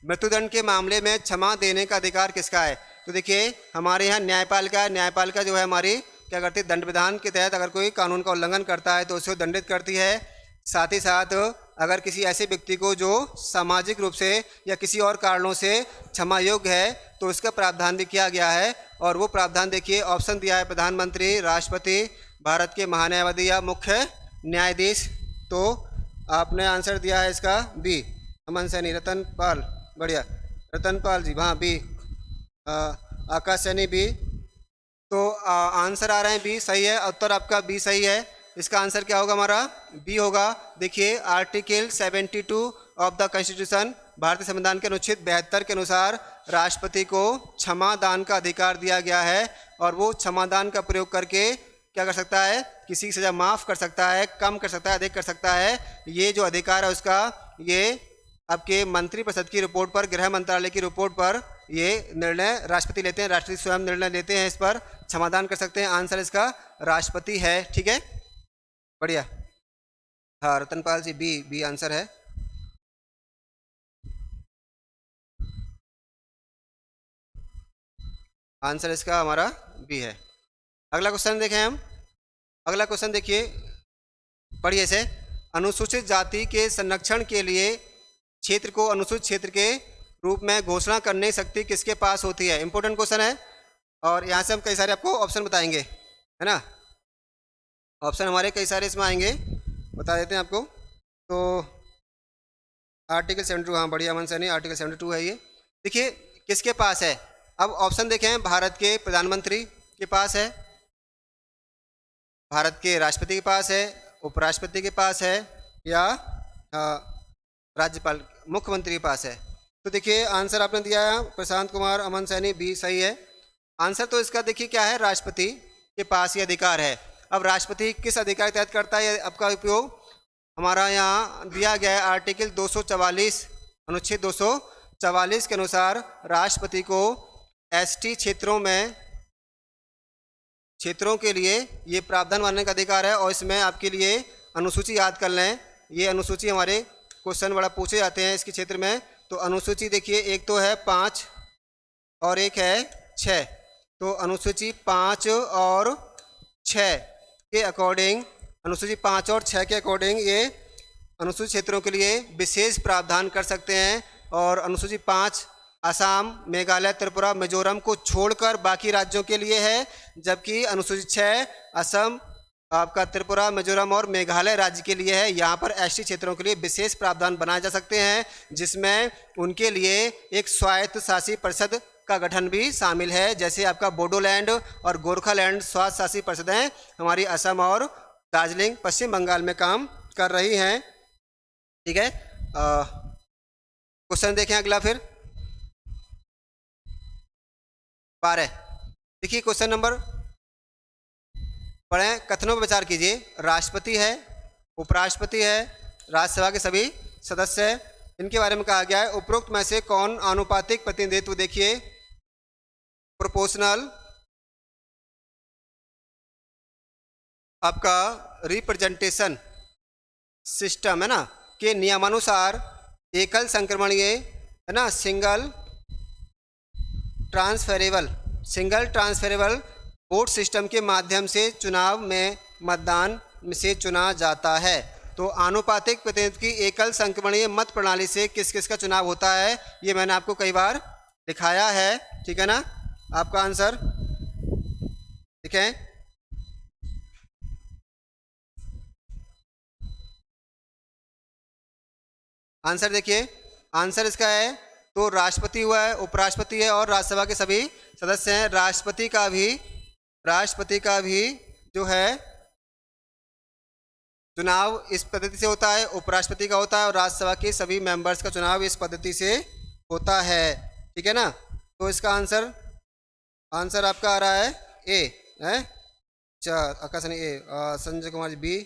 मृत्युदंड के मामले में क्षमा देने का अधिकार किसका है। तो देखिए हमारे यहाँ न्यायपालिका, न्यायपालिका जो है हमारी क्या करती है, दंड विधान के तहत अगर कोई कानून का उल्लंघन करता है तो उसे दंडित करती है। साथ ही साथ अगर किसी ऐसे व्यक्ति को जो सामाजिक रूप से या किसी और कारणों से क्षमा योग्य है तो उसका प्रावधान भी किया गया है। और वो प्रावधान देखिए ऑप्शन दिया है प्रधानमंत्री, राष्ट्रपति, भारत के महान्यायवादी या मुख्य न्यायाधीश। तो आपने आंसर दिया है इसका बी, अमन सैनी, रतनपाल, बढ़िया, रतनपाल जी, हाँ बी, आकाश सैनी बी। तो आंसर आ रहे हैं बी, सही है, उत्तर आपका बी सही है। इसका आंसर क्या होगा हमारा, बी होगा। देखिए आर्टिकल 72 ऑफ द कॉन्स्टिट्यूशन, भारतीय संविधान के अनुच्छेद 72 के अनुसार राष्ट्रपति को क्षमा दान का अधिकार दिया गया है और वो क्षमा दान का प्रयोग करके क्या कर सकता है, किसी की सज़ा माफ़ कर सकता है, कम कर सकता है, अधिक कर सकता है। ये जो अधिकार है उसका, ये आपके मंत्रिपरिषद की रिपोर्ट पर, गृह मंत्रालय की रिपोर्ट पर ये निर्णय राष्ट्रपति लेते हैं, राष्ट्रपति स्वयं निर्णय लेते हैं, इस पर क्षमादान कर सकते हैं। आंसर इसका राष्ट्रपति है, ठीक है, बढ़िया। हाँ Ratanpal ji B, B answer है। आंसर इसका हमारा बी है। अगला क्वेश्चन देखें हम, अगला क्वेश्चन देखिए, पढ़िए से, अनुसूचित जाति के संरक्षण के लिए क्षेत्र को अनुसूचित क्षेत्र के रूप में घोषणा करने की शक्ति किसके पास होती है। इंपॉर्टेंट क्वेश्चन है और यहाँ से हम कई सारे आपको ऑप्शन बताएंगे, है ना, ऑप्शन हमारे कई सारे इसमें आएंगे, बता देते हैं आपको। तो आर्टिकल 72, हाँ बढ़िया अमन सैनी, आर्टिकल 72 है ये। देखिए किसके पास है, अब ऑप्शन देखें, भारत के प्रधानमंत्री के पास है, भारत के राष्ट्रपति के पास है, उपराष्ट्रपति के पास है, या राज्यपाल मुख्यमंत्री के पास है। तो देखिए आंसर आपने दिया है प्रशांत कुमार, अमन सैनी, बी सही है। आंसर तो इसका देखिए क्या है, राष्ट्रपति के पास ये अधिकार है। अब राष्ट्रपति किस अधिकार के तहत करता है आपका उपयोग, हमारा यहाँ दिया गया है आर्टिकल 244, अनुच्छेद 244 के अनुसार राष्ट्रपति को एसटी क्षेत्रों के लिए ये प्रावधान मानने का अधिकार है। और इसमें आपके लिए अनुसूची याद कर लें, ये अनुसूची हमारे क्वेश्चन बड़ा पूछे जाते हैं इसके क्षेत्र में। तो अनुसूची देखिए, एक तो है 5 और एक है 6। तो अनुसूची 5 और 6 के अकॉर्डिंग, अनुसूची 5 और 6 के अकॉर्डिंग ये अनुसूचित क्षेत्रों के लिए विशेष प्रावधान कर सकते हैं। और अनुसूची 5 असम, मेघालय, त्रिपुरा, मिजोरम को छोड़कर बाकी राज्यों के लिए है, जबकि अनुसूची 6 असम, आपका त्रिपुरा, मिजोरम और मेघालय राज्य के लिए है। यहाँ पर एसटी क्षेत्रों के लिए विशेष प्रावधान बनाए जा सकते हैं, जिसमें उनके लिए एक स्वायत्त शासी परिषद का गठन भी शामिल है, जैसे आपका बोडोलैंड और गोरखालैंड स्वायत्त शासी परिषदें हमारी असम और दार्जिलिंग पश्चिम बंगाल में काम कर रही हैं, ठीक है। क्वेश्चन देखें अगला फिर 12, देखिए क्वेश्चन नंबर पढ़ें, कथनों पर विचार कीजिए। राष्ट्रपति है, उपराष्ट्रपति है, राज्यसभा के सभी सदस्य हैं, इनके बारे में कहा गया है उपरोक्त में से कौन आनुपातिक प्रतिनिधित्व, देखिए प्रोपोर्शनल आपका रिप्रेजेंटेशन सिस्टम है ना के नियमानुसार एकल संक्रमणीय है ना सिंगल ट्रांसफरेबल वोट सिस्टम के माध्यम से चुनाव में मतदान से चुना जाता है। तो आनुपातिक प्रतिनिधित्व की एकल संक्रमणीय मत प्रणाली से किस किस का चुनाव होता है, ये मैंने आपको कई बार दिखाया है, ठीक है ना। आपका आंसर देखें, आंसर देखिए, आंसर इसका है तो राष्ट्रपति हुआ है, उपराष्ट्रपति है और राज्यसभा के सभी सदस्य हैं। राष्ट्रपति का भी जो है चुनाव इस पद्धति से होता है, उपराष्ट्रपति का होता है और राज्यसभा के सभी मेंबर्स का चुनाव इस पद्धति से होता है, ठीक है ना। तो इसका आंसर आपका आ रहा है ए है, आकाश ए, संजय कुमार बी,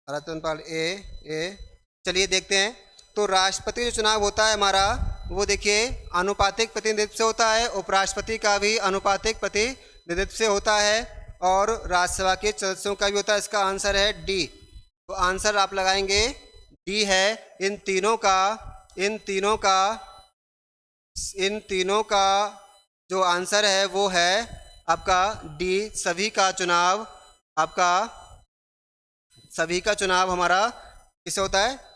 रतन पाल ए। चलिए देखते हैं। तो राष्ट्रपति जो चुनाव होता है हमारा वो देखिए आनुपातिक प्रतिनिधित्व से होता है, उपराष्ट्रपति का भी आनुपातिक प्रतिनिधित्व से होता है और राज्यसभा के सदस्यों का भी होता है। इसका आंसर है डी। तो आंसर आप लगाएंगे डी है। इन तीनों का जो आंसर है वो है आपका डी। सभी का चुनाव हमारा किससे होता है,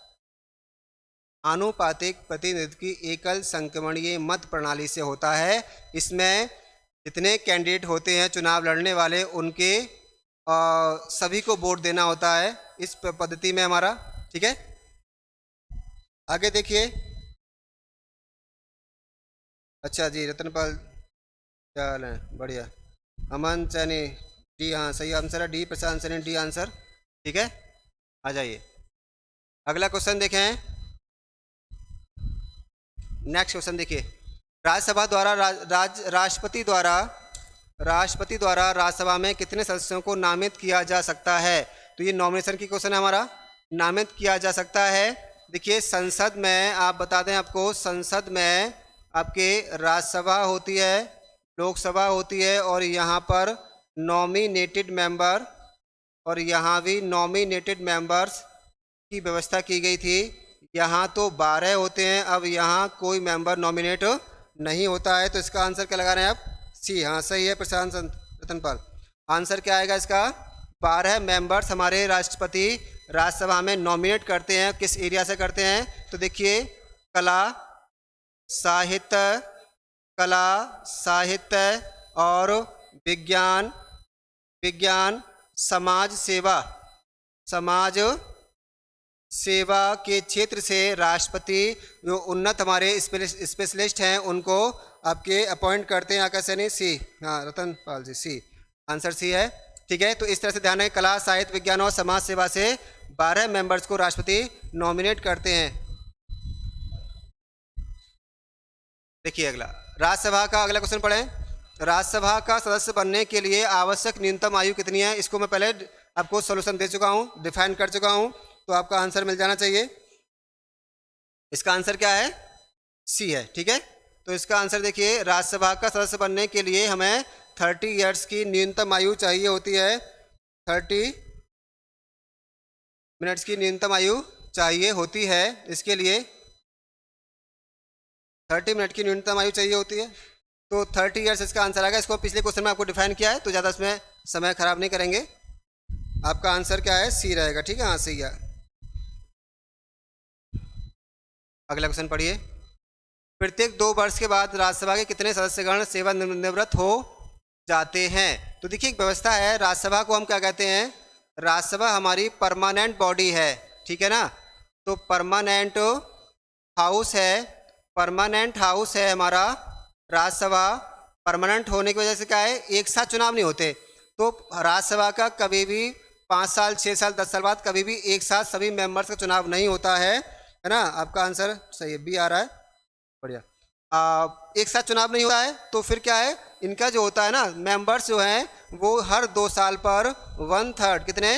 आनुपातिक प्रतिनिधित्व की एकल संक्रमणीय मत प्रणाली से होता है। इसमें जितने कैंडिडेट होते हैं चुनाव लड़ने वाले उनके सभी को वोट देना होता है इस पद्धति में हमारा, ठीक है। आगे देखिए, अच्छा जी रतनपाल क्या हाल है, बढ़िया। अमन सैनी डी, हाँ सही आंसर है डी। प्रशांत सैनी डी आंसर, ठीक है। आ जाइए अगला क्वेश्चन देखें। नेक्स्ट क्वेश्चन देखिए, राज्यसभा द्वारा राष्ट्रपति द्वारा राज्यसभा में कितने सदस्यों को नामित किया जा सकता है। तो ये नॉमिनेशन की क्वेश्चन है हमारा, नामित किया जा सकता है। देखिए संसद में आप बता दें आपको, संसद में आपके राज्यसभा होती है, लोकसभा होती है और यहाँ पर नॉमिनेटेड मेंबर और यहाँ भी नॉमिनेटेड मेंबर्स की व्यवस्था की गई थी। यहाँ तो 12 होते हैं, अब यहाँ कोई मेंबर नॉमिनेट नहीं होता है। तो इसका आंसर क्या लगा रहे हैं आप, सी। हाँ सही है प्रशांत रतनपाल। आंसर क्या आएगा इसका, 12 मेंबर्स हमारे राष्ट्रपति राज्यसभा में नॉमिनेट करते हैं। किस एरिया से करते हैं, तो देखिए कला साहित्य और विज्ञान समाज सेवा के क्षेत्र से राष्ट्रपति जो उन्नत हमारे स्पेशलिस्ट हैं उनको आपके अपॉइंट करते हैं। आकाश सैनी सी, हाँ रतनपाल जी सी, आंसर सी है, ठीक है। तो इस तरह से ध्यान है, कला साहित्य विज्ञान और समाज सेवा से 12 मेंबर्स को राष्ट्रपति नॉमिनेट करते हैं। देखिए अगला राज्यसभा का अगला क्वेश्चन पढ़ें। राज्यसभा का सदस्य बनने के लिए आवश्यक न्यूनतम आयु कितनी है। इसको मैं पहले आपको सॉल्यूशन दे चुका हूँ, डिफाइन कर चुका हूँ, तो आपका आंसर मिल जाना चाहिए। इसका आंसर क्या है, सी है, ठीक है। तो इसका आंसर देखिए, राज्यसभा का सदस्य बनने के लिए हमें 30 ईयर्स की न्यूनतम आयु चाहिए होती है, 30 मिनट्स की न्यूनतम आयु चाहिए होती है। इसके लिए 30 मिनट की न्यूनतम आयु चाहिए होती है, तो 30 ईयर्स इसका आंसर आएगा। इसको पिछले क्वेश्चन में आपको डिफाइन किया है तो ज़्यादा इसमें समय खराब नहीं करेंगे। आपका आंसर क्या है, सी रहेगा, ठीक है। हाँ सही है। अगला क्वेश्चन पढ़िए। प्रत्येक 2 वर्ष के बाद राज्यसभा के कितने सदस्यगण सेवानिवृत्त हो जाते हैं। तो देखिए एक व्यवस्था है, राज्यसभा को हम क्या कहते हैं, राज्यसभा हमारी परमानेंट बॉडी है, ठीक है ना। तो परमानेंट हाउस है हमारा राज्यसभा। परमानेंट होने की वजह से क्या है, एक साथ चुनाव नहीं होते। तो राज्यसभा का कभी भी 5 साल 6 साल 10 साल बाद कभी भी एक साथ सभी मेंबर्स का चुनाव नहीं होता है ना। आपका आंसर सही है, बी आ रहा है, बढ़िया। एक साथ चुनाव नहीं होता है तो फिर क्या है, इनका जो होता है ना मेंबर्स जो हैं वो हर 2 साल पर 1/3, कितने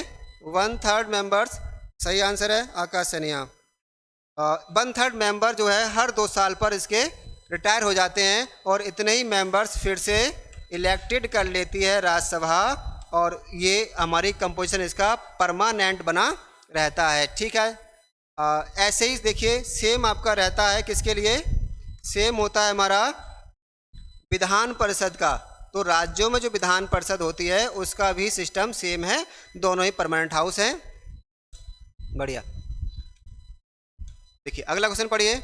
1/3 मेंबर्स, सही आंसर है आकाश सनिया। 1/3 मेंबर जो है हर 2 साल पर इसके रिटायर हो जाते हैं और इतने ही मेंबर्स फिर से इलेक्टेड कर लेती है राज्यसभा और ये हमारी कंपोजिशन इसका परमानेंट बना रहता है। ठीक है, ऐसे ही देखिए सेम आपका रहता है किसके लिए, सेम होता है हमारा विधान परिषद का। तो राज्यों में जो विधान परिषद होती है उसका भी सिस्टम सेम है, दोनों ही परमानेंट हाउस हैं। बढ़िया, देखिए अगला क्वेश्चन पढ़िए।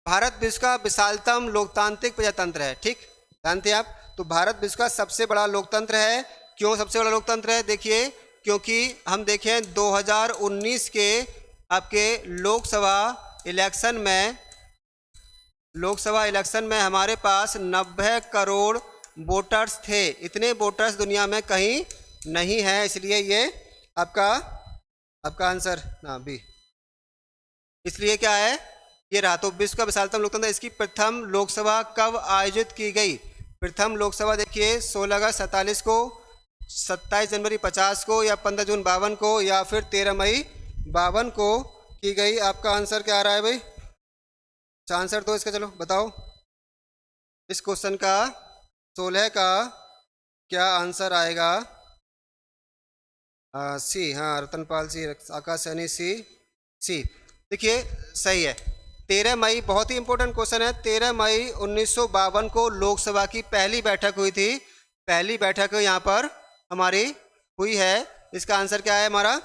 भारत विश्व का विशालतम लोकतांत्रिक प्रजातंत्र है, ठीक जानते हैं आप। तो भारत विश्व का सबसे बड़ा लोकतंत्र है। क्यों सबसे बड़ा लोकतंत्र है, देखिए क्योंकि हम देखें 2019 के आपके लोकसभा इलेक्शन में हमारे पास 90 करोड़ वोटर्स थे। इतने वोटर्स दुनिया में कहीं नहीं है, इसलिए ये आपका आंसर ना बी, इसलिए क्या है ये रहा। तो विश्व का विशालतम लोकतंत्र, इसकी प्रथम लोकसभा कब आयोजित की गई, प्रथम लोकसभा देखिए 16 अगस्त 47 को, 27 जनवरी 50 को, या 15 जून 52 को, या फिर 13 मई 52 को की गई। आपका आंसर क्या आ रहा है भाई, आंसर तो इसका चलो बताओ, इस क्वेश्चन का 16 का क्या आंसर आएगा। सी, हाँ रतनपाल सी, आकाश सैनी सी। देखिए सही है, 13 मई, बहुत ही इंपॉर्टेंट क्वेश्चन है। 13 मई 1952 को लोकसभा की पहली बैठक हुई थी, पहली बैठक यहाँ पर हमारी हुई है। इसका आंसर क्या है हमारा,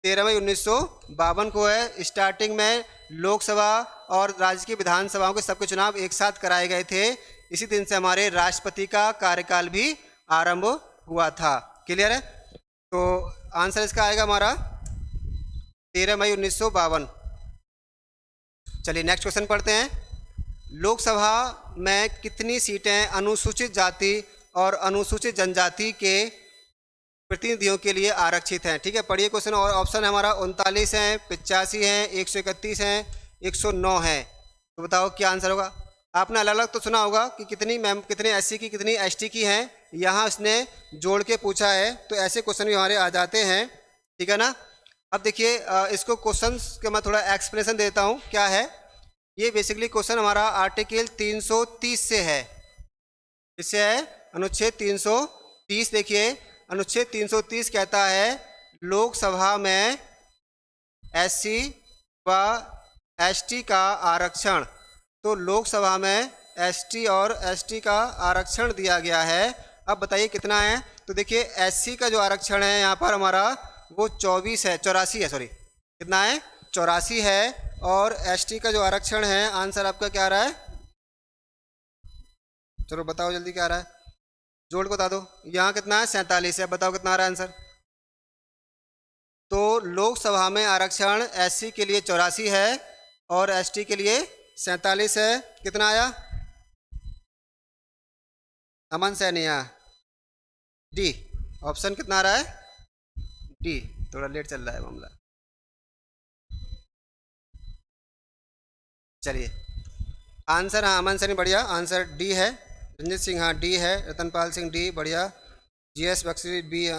13 मई 1952 को है। स्टार्टिंग में लोकसभा और राज्य की विधानसभाओं के सबके चुनाव एक साथ कराए गए थे। इसी दिन से हमारे राष्ट्रपति का कार्यकाल भी आरंभ हुआ था। क्लियर है, तो आंसर इसका आएगा हमारा 13 मई 1952। चलिए नेक्स्ट क्वेश्चन पढ़ते हैं। लोकसभा में कितनी सीटें अनुसूचित जाति और अनुसूचित जनजाति के प्रतिनिधियों के लिए आरक्षित हैं। ठीक है, पढ़िए क्वेश्चन, और ऑप्शन हमारा 39 है, 85 है, 131 है, 109 है। तो बताओ क्या आंसर होगा। आपने अलग अलग तो सुना होगा कि कितने एससी की कितनी एसटी की हैं, यहाँ उसने जोड़ के पूछा है, तो ऐसे क्वेश्चन भी हमारे आ जाते हैं। ठीक है ना। अब देखिए इसको क्वेश्चन के मैं थोड़ा एक्सप्लेनेशन देता हूँ क्या है। ये बेसिकली क्वेश्चन हमारा आर्टिकल 330 से है। इससे है अनुच्छेद 330। देखिए अनुच्छेद 330 कहता है लोकसभा में एससी व एसटी का आरक्षण। तो लोकसभा में एसटी और एसटी का आरक्षण दिया गया है। अब बताइए कितना है। तो देखिए एससी का जो आरक्षण है यहाँ पर हमारा वो 84 है, सॉरी कितना है 84 है। और एसटी का जो आरक्षण है आंसर आपका क्या आ रहा है, चलो बताओ जल्दी क्या आ रहा है, जोड़ को बता दो। यहाँ कितना है 47 है, बताओ कितना आ रहा है आंसर। तो लोकसभा में आरक्षण एससी के लिए 84 है और एसटी के लिए 47 है। कितना आया अमन सैनिया, डी ऑप्शन कितना आ रहा है, डी। थोड़ा लेट चल रहा है मामला। चलिए आंसर, हाँ अमन सैनी बढ़िया, आंसर डी है। रंजित सिंह हाँ डी है, रतनपाल सिंह डी बढ़िया, जीएस बख्शी बी,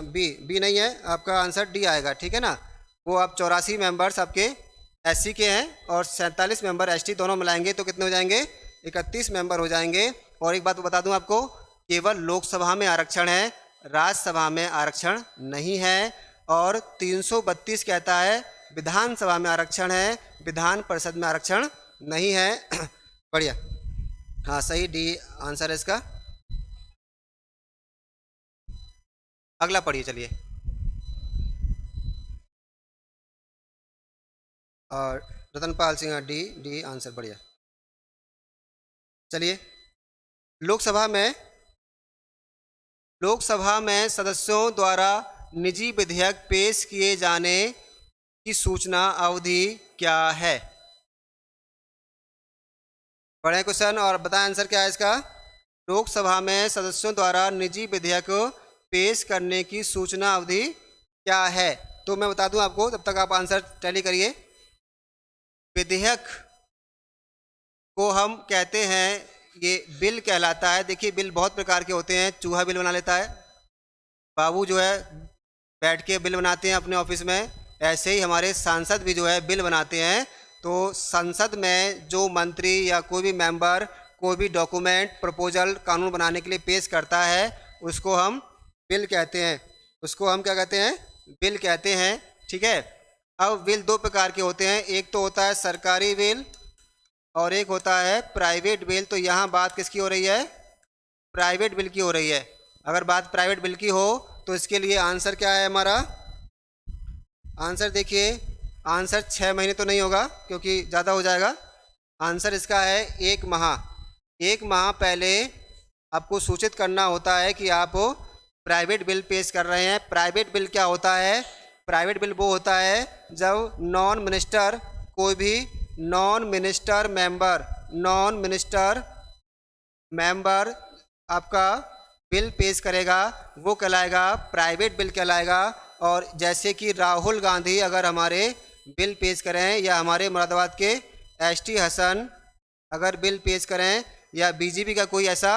बी नहीं है, आपका आंसर डी आएगा। ठीक है ना। वो आप 84 मेंबर्स आपके एससी के हैं और 47 मेंबर एसटी, दोनों मिलाएंगे तो कितने हो जाएंगे 31 मेंबर हो जाएंगे। और एक बात बता दूं आपको, केवल लोकसभा में आरक्षण है, राज्यसभा में आरक्षण नहीं है। और 332 कहता है विधानसभा में आरक्षण है, विधान परिषद में आरक्षण नहीं है। बढ़िया, हाँ सही डी आंसर है इसका। अगला पढ़िए चलिए। और Ratanpal Singh D, D answer बढ़िया। चलिए लोकसभा में सदस्यों द्वारा निजी विधेयक पेश किए जाने की सूचना अवधि क्या है। पढ़ें क्वेश्चन और बताएं आंसर क्या है इसका। लोकसभा में सदस्यों द्वारा निजी विधेयक पेश करने की सूचना अवधि क्या है। तो मैं बता दूं आपको, तब तक आप आंसर टैली करिए। विधेयक को हम कहते हैं, ये बिल कहलाता है। देखिए बिल बहुत प्रकार के होते हैं। चूहा बिल बना लेता है, बाबू जो है बैठ के बिल बनाते हैं अपने ऑफिस में। ऐसे ही हमारे सांसद भी जो है बिल बनाते हैं। तो संसद में जो मंत्री या कोई भी मेंबर कोई भी डॉक्यूमेंट प्रपोजल कानून बनाने के लिए पेश करता है उसको हम बिल कहते हैं। उसको हम क्या कहते हैं? बिल कहते हैं। ठीक है। अब बिल दो प्रकार के होते हैं, एक तो होता है सरकारी बिल और एक होता है प्राइवेट बिल। तो यहाँ बात किसकी हो रही है? प्राइवेट बिल की हो रही है। अगर बात प्राइवेट बिल की हो तो इसके लिए आंसर क्या है हमारा? आंसर देखिए, आंसर 6 महीने तो नहीं होगा क्योंकि ज़्यादा हो जाएगा। आंसर इसका है 1 माह। 1 माह पहले आपको सूचित करना होता है कि आप प्राइवेट बिल पेश कर रहे हैं। प्राइवेट बिल क्या होता है? प्राइवेट बिल वो होता है जब नॉन मिनिस्टर, कोई भी नॉन मिनिस्टर मेंबर आपका बिल पेश करेगा, वो कहलाएगा प्राइवेट बिल कहलाएगा। और जैसे कि राहुल गांधी अगर हमारे बिल पेश करें, या हमारे मुरादाबाद के एसटी हसन अगर बिल पेश करें, या बीजेपी का कोई ऐसा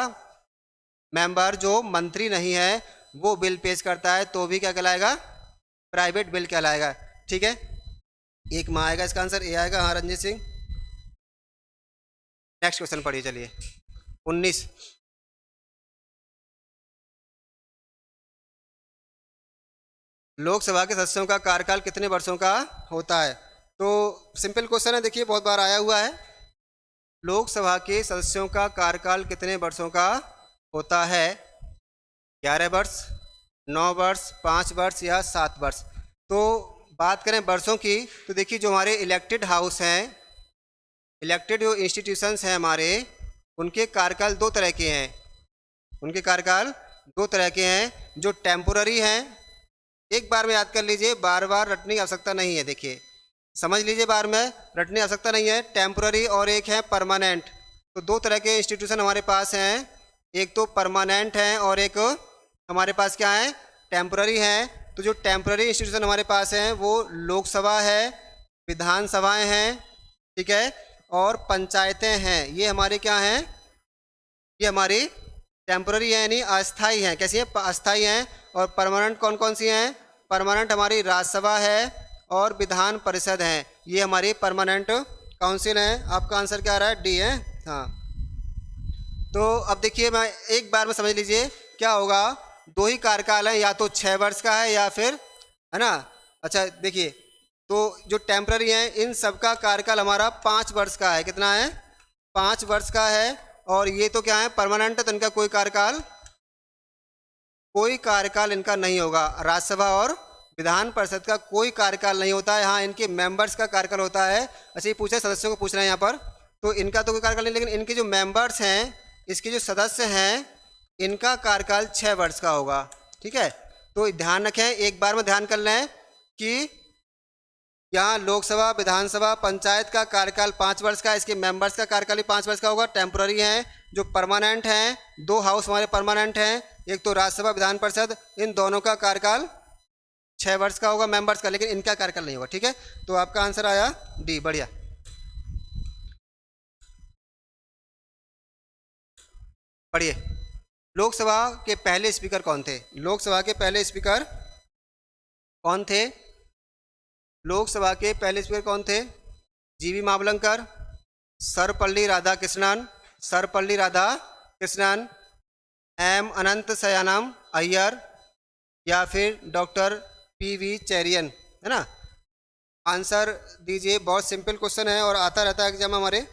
मेंबर जो मंत्री नहीं है वो बिल पेश करता है, तो भी क्या कहलाएगा? प्राइवेट बिल कहलाएगा। ठीक है। 1 माह आएगा, इसका आंसर ए आएगा। हाँ रंजीत सिंह, नेक्स्ट क्वेश्चन पढ़िए। चलिए 19। लोकसभा के सदस्यों का कार्यकाल कितने वर्षों का होता है? तो सिंपल क्वेश्चन है, देखिए बहुत बार आया हुआ है। लोकसभा के सदस्यों का कार्यकाल कितने वर्षों का होता है? 11 वर्ष, 9 वर्ष, 5 वर्ष या 7 वर्ष? तो बात करें वर्षों की तो देखिए जो हमारे इलेक्टेड हाउस हैं, इलेक्टेड जो इंस्टीट्यूशंस हैं हमारे, उनके कार्यकाल 2 तरह के हैं। उनके कार्यकाल 2 तरह के हैं, जो टेम्पोररी हैं। एक बार में याद कर लीजिए, बार बार रटने की आवश्यकता नहीं है। देखिए समझ लीजिए, बार में रटने की आवश्यकता नहीं है। टेम्पोररी और एक है परमानेंट। तो 2 तरह के इंस्टीट्यूशन हमारे पास हैं, एक तो परमानेंट हैं और एक हमारे पास क्या है? टेम्पोररी हैं। तो जो टेम्पोररी इंस्टीट्यूशन हमारे पास हैं वो लोकसभा है, विधानसभाएं हैं, ठीक है, और पंचायतें हैं। ये हमारे क्या हैं? ये हमारी टेम्पोररी है, यानी अस्थाई हैं। कैसी है? अस्थाई हैं। और परमानेंट कौन कौन सी हैं? परमानेंट हमारी राज्यसभा है और विधान परिषद हैं। ये हमारी परमानेंट काउंसिल हैं। आपका आंसर क्या आ रहा है? डी है। हाँ। तो अब देखिए, मैं एक बार में समझ लीजिए क्या होगा। 2 ही कार्यकाल हैं, या तो 6 वर्ष का है या फिर, है ना। अच्छा देखिए, तो जो टेम्पररी हैं इन सबका कार्यकाल हमारा 5 वर्ष का है। कितना है? 5 वर्ष का है। और ये तो क्या है? परमानेंट है, तो इनका कोई कार्यकाल इनका नहीं होगा। राज्यसभा और विधान परिषद का कोई कार्यकाल नहीं होता है। हाँ, इनके मेंबर्स का कार्यकाल होता है। अच्छा ये पूछे, सदस्यों को पूछ रहे हैं यहाँ पर, तो इनका तो कोई कार्यकाल नहीं, लेकिन इनके जो मेंबर्स हैं, इसके जो सदस्य हैं, इनका कार्यकाल 6 वर्ष का होगा। ठीक है। तो ध्यान रखें, एक बार में ध्यान कर लें कि यहाँ लोकसभा, विधानसभा, पंचायत का कार्यकाल 5 वर्ष का, इसके मेंबर्स का कार्यकाल भी 5 वर्ष का होगा। टेम्पोररी हैं, जो परमानेंट हैं, 2 हाउस हमारे परमानेंट हैं, एक तो राज्यसभा, विधान परिषद, इन दोनों का कार्यकाल 6 वर्ष का होगा मेंबर्स का, लेकिन इनका कार्यकाल नहीं होगा। ठीक है। तो आपका आंसर आया डी। बढ़िया। पढ़िए, लोकसभा के पहले स्पीकर कौन थे? लोकसभा के पहले स्पीकर कौन थे? लोकसभा के पहले स्पीकर कौन थे? जीवी मावलंकर, सर्वपल्ली राधाकृष्णन, एम अनंत शयानम अय्यर, या फिर डॉक्टर पीवी चेरियन, है ना। आंसर दीजिए। बहुत सिंपल क्वेश्चन है और आता रहता है एग्जाम में, हमारे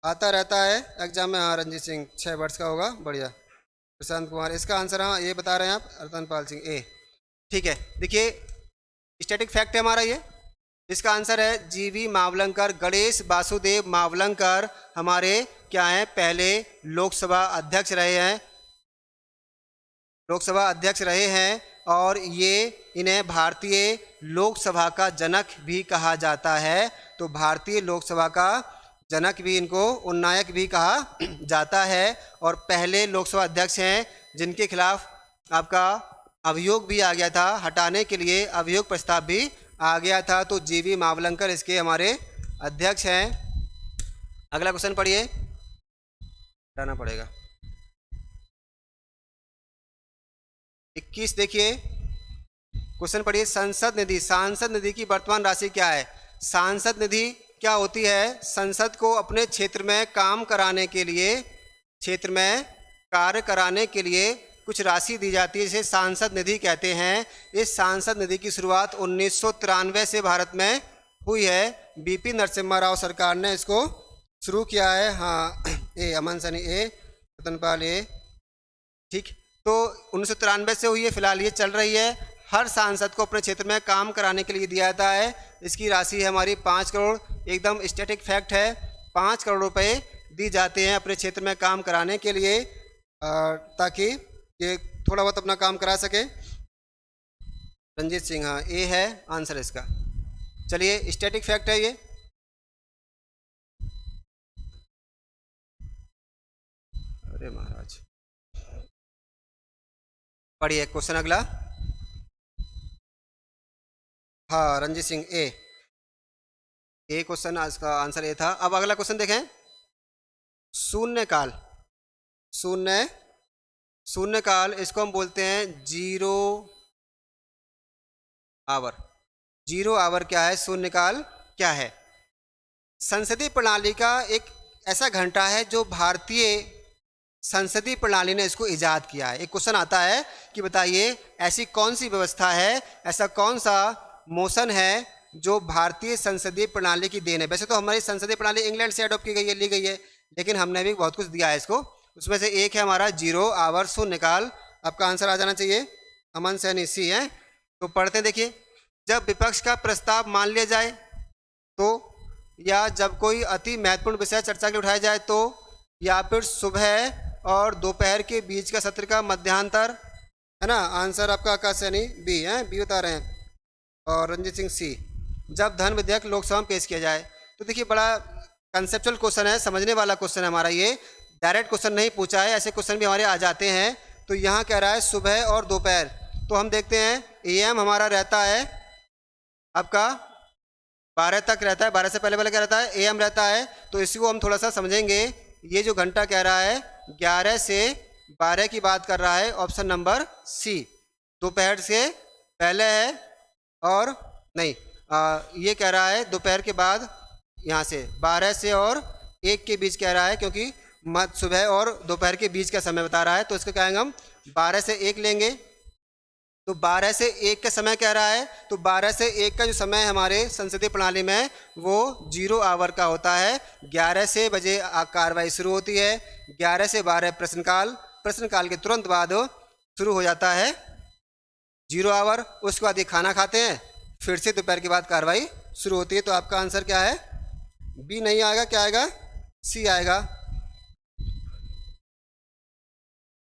आता रहता है एग्जाम में। हाँ रंजीत सिंह 6 वर्ष का होगा। बढ़िया। प्रशांत कुमार, इसका आंसर हाँ ये बता रहे हैं आप, रतनपाल सिंह ए। ठीक है। देखिए स्टैटिक फैक्ट है हमारा ये। इसका आंसर है जीवी मावलंकर, गणेश वासुदेव मावलंकर हमारे क्या हैं? पहले लोकसभा अध्यक्ष रहे हैं। लोकसभा अध्यक्ष रहे हैं और ये इन्हें भारतीय लोकसभा का जनक भी कहा जाता है। तो भारतीय लोकसभा का जनक भी, इनको उन्नायक भी कहा जाता है। और पहले लोकसभा अध्यक्ष हैं जिनके खिलाफ आपका अभियोग भी आ गया था, हटाने के लिए अभियोग प्रस्ताव भी आ गया था। तो जीवी मावलंकर इसके हमारे अध्यक्ष हैं। अगला क्वेश्चन पढ़िए, हटाना पड़ेगा। 21 देखिए, क्वेश्चन पढ़िए। सांसद निधि की वर्तमान राशि क्या है? सांसद निधि क्या होती है? संसद को अपने क्षेत्र में काम कराने के लिए, क्षेत्र में कार्य कराने के लिए कुछ राशि दी जाती है, जिसे सांसद निधि कहते हैं। इस सांसद निधि की शुरुआत 1993 से भारत में हुई है। बीपी नरसिम्हा राव सरकार ने इसको शुरू किया है। हाँ, ए अमन सैनी ए, रतनपाल ए, ठीक। तो 1993 से हुई है, फिलहाल ये चल रही है। हर सांसद को अपने क्षेत्र में काम कराने के लिए दिया जाता है। इसकी राशि है हमारी 5 करोड़, एकदम स्टैटिक फैक्ट है। 5 करोड़ रुपए दी जाते हैं अपने क्षेत्र में काम कराने के लिए, ताकि ये थोड़ा बहुत अपना काम करा सके। रंजीत सिंह, हाँ ए है आंसर इसका। चलिए, स्टैटिक फैक्ट है ये। अरे महाराज, पढ़िए क्वेश्चन अगला। हाँ, रंजीत सिंह ए क्वेश्चन, इसका आंसर ए था। अब अगला क्वेश्चन देखें। शून्यकाल, शून्य शून्यकाल, इसको हम बोलते हैं जीरो आवर। जीरो आवर क्या है? शून्यकाल क्या है? संसदीय प्रणाली का एक ऐसा घंटा है जो भारतीय संसदीय प्रणाली ने इसको इजाद किया है। एक क्वेश्चन आता है कि बताइए ऐसी कौन सी व्यवस्था है, ऐसा कौन सा मोशन है जो भारतीय संसदीय प्रणाली की देन है। वैसे तो हमारी संसदीय प्रणाली इंग्लैंड से अडॉप्ट की गई है, ली गई है, लेकिन हमने भी बहुत कुछ दिया है इसको। उसमें से एक है हमारा जीरो आवर शून्यकाल। आपका आंसर आ जाना चाहिए अमन सैनी सी है। तो पढ़ते हैं, देखिए। जब विपक्ष का प्रस्ताव मान लिया जाए तो, या जब कोई अति महत्वपूर्ण विषय चर्चा के लिए उठाया जाए तो, या फिर सुबह और दोपहर के बीच का सत्र का मध्यांतर, है ना। आंसर आपका आकाश सैनी बी है, बी बता रहे हैं, और रंजीत सिंह सी। जब धन विधेयक लोकसभा में पेश किया जाए। तो देखिए, बड़ा कंसेप्चुअल क्वेश्चन है, समझने वाला क्वेश्चन है हमारा ये। डायरेक्ट क्वेश्चन नहीं पूछा है, ऐसे क्वेश्चन भी हमारे आ जाते हैं। तो यहाँ कह रहा है सुबह और दोपहर, तो हम देखते हैं एएम हमारा रहता है आपका 12 तक रहता है। 12 से पहले पहले क्या रहता है? एएम रहता है। तो इसी को हम थोड़ा सा समझेंगे। ये जो घंटा कह रहा है 11 से 12 की बात कर रहा है, ऑप्शन नंबर सी। दोपहर से पहले है, और नहीं, ये कह रहा है दोपहर के बाद, यहाँ से 12 से और 1 के बीच कह रहा है, क्योंकि मध्य सुबह और दोपहर के बीच का समय बता रहा है। तो इसको कहेंगे हम 12 से 1 लेंगे। तो 12 से 1 का समय कह रहा है, तो 12 से 1 का जो समय हमारे संसदीय प्रणाली में वो जीरो आवर का होता है। 11 से बजे कार्रवाई शुरू होती है, 11 से 12 प्रश्नकाल, प्रश्नकाल के तुरंत बाद शुरू हो जाता है जीरो आवर। उसके बाद ये खाना खाते हैं, फिर से दोपहर के बाद कार्रवाई शुरू होती है। तो आपका आंसर क्या है? बी नहीं आएगा, क्या आएगा? सी आएगा।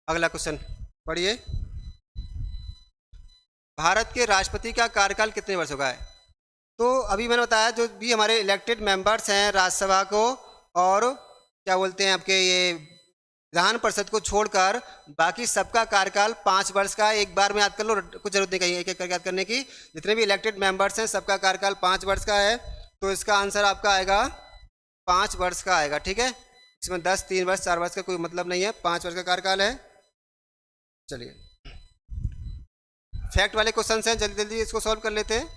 अगला क्वेश्चन पढ़िए। भारत के राष्ट्रपति का कार्यकाल कितने वर्षों का है? तो अभी मैंने बताया, जो भी हमारे इलेक्टेड मेंबर्स हैं राज्यसभा को, और क्या बोलते हैं आपके ये विधान परिषद को छोड़कर, बाकी सबका कार्यकाल 5 वर्ष का है। एक बार में याद कर लो, कुछ जरूरत नहीं कहीं एक एक करके याद करने की। जितने भी इलेक्टेड मेंबर्स हैं सबका कार्यकाल 5 वर्ष का है। तो इसका आंसर आपका आएगा 5 वर्ष का आएगा, ठीक है। इसमें 10, 3 वर्ष, 4 वर्ष का कोई मतलब नहीं है, 5 वर्ष का कार्यकाल है। चलिए, फैक्ट वाले क्वेश्चन हैं, जल्दी जल्दी इसको सॉल्व कर लेते हैं।